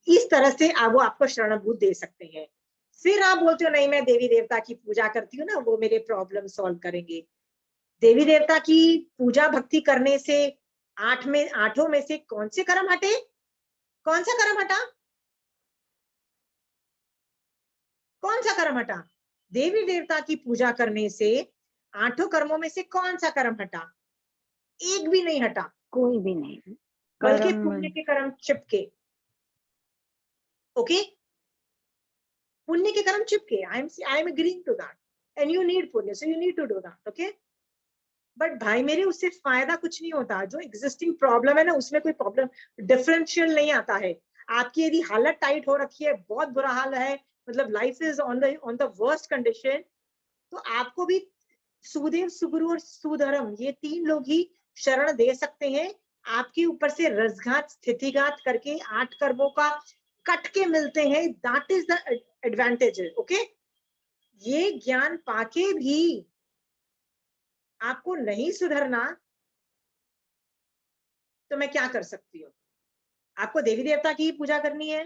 इस तरह से वो आपको शरणभूत दे सकते हैं। फिर आप बोलते हो नहीं मैं देवी देवता की पूजा करती हूँ ना, वो मेरे प्रॉब्लम सॉल्व करेंगे। देवी देवता की पूजा भक्ति करने से 8 में से कौन से कर्म हटे? कौन सा कर्म हटा? कौन सा कर्म हटा? देवी देवता की पूजा करने से 8 कर्मों में से कौन सा कर्म हटा? एक भी नहीं हटा, कोई भी नहीं, बल्कि पुण्य के कर्म चिपके। ओके, पुण्य के कर्म चिपके। I am agreeing to that, and you need पुण्य, so you need to do that. Okay, but भाई मेरे उससे फायदा कुछ नहीं होता। जो एग्जिस्टिंग प्रॉब्लम है ना उसमें कोई प्रॉब्लम डिफरेंशियल नहीं आता है। आपकी यदि हालत टाइट हो रखी है, बहुत बुरा हाल है, मतलब life is on the worst condition, तो आपको भी सुदेव, सुगुरु और सुधर्म, ये 3 लोग ही शरण दे सकते हैं। आपके ऊपर से रसघात, स्थितिघात करके 8 कर्मों का कट के मिलते हैं। That is the advantage. Okay, ये ज्ञान पाके भी आपको नहीं सुधरना, तो मैं क्या कर सकती हूँ? आपको देवी देवता की पूजा करनी है,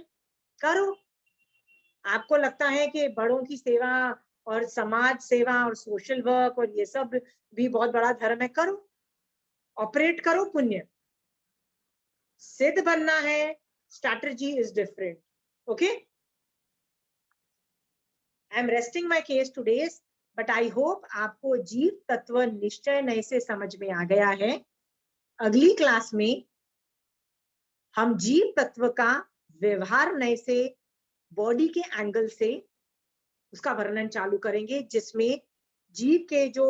करो। आपको लगता है कि बड़ों की सेवा और समाज सेवा और सोशल वर्क और ये सब भी बहुत बड़ा धर्म है, करो, ऑपरेट करो पुण्य। सिद्ध बनना है, strategy is different. Okay, I am resting my case today, but I hope आपको जीव तत्व निश्चय नए से समझ में आ गया है। अगली क्लास में हम जीव तत्व का व्यवहार नए से, बॉडी के एंगल से उसका वर्णन चालू करेंगे, जिसमें जीव के जो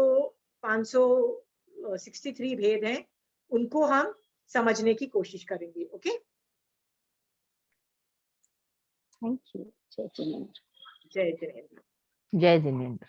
563 भेद हैं उनको हम समझने की कोशिश करेंगे। Okay, thank you. जय जिनेंद्र। जय जय। जय जिनेंद्र।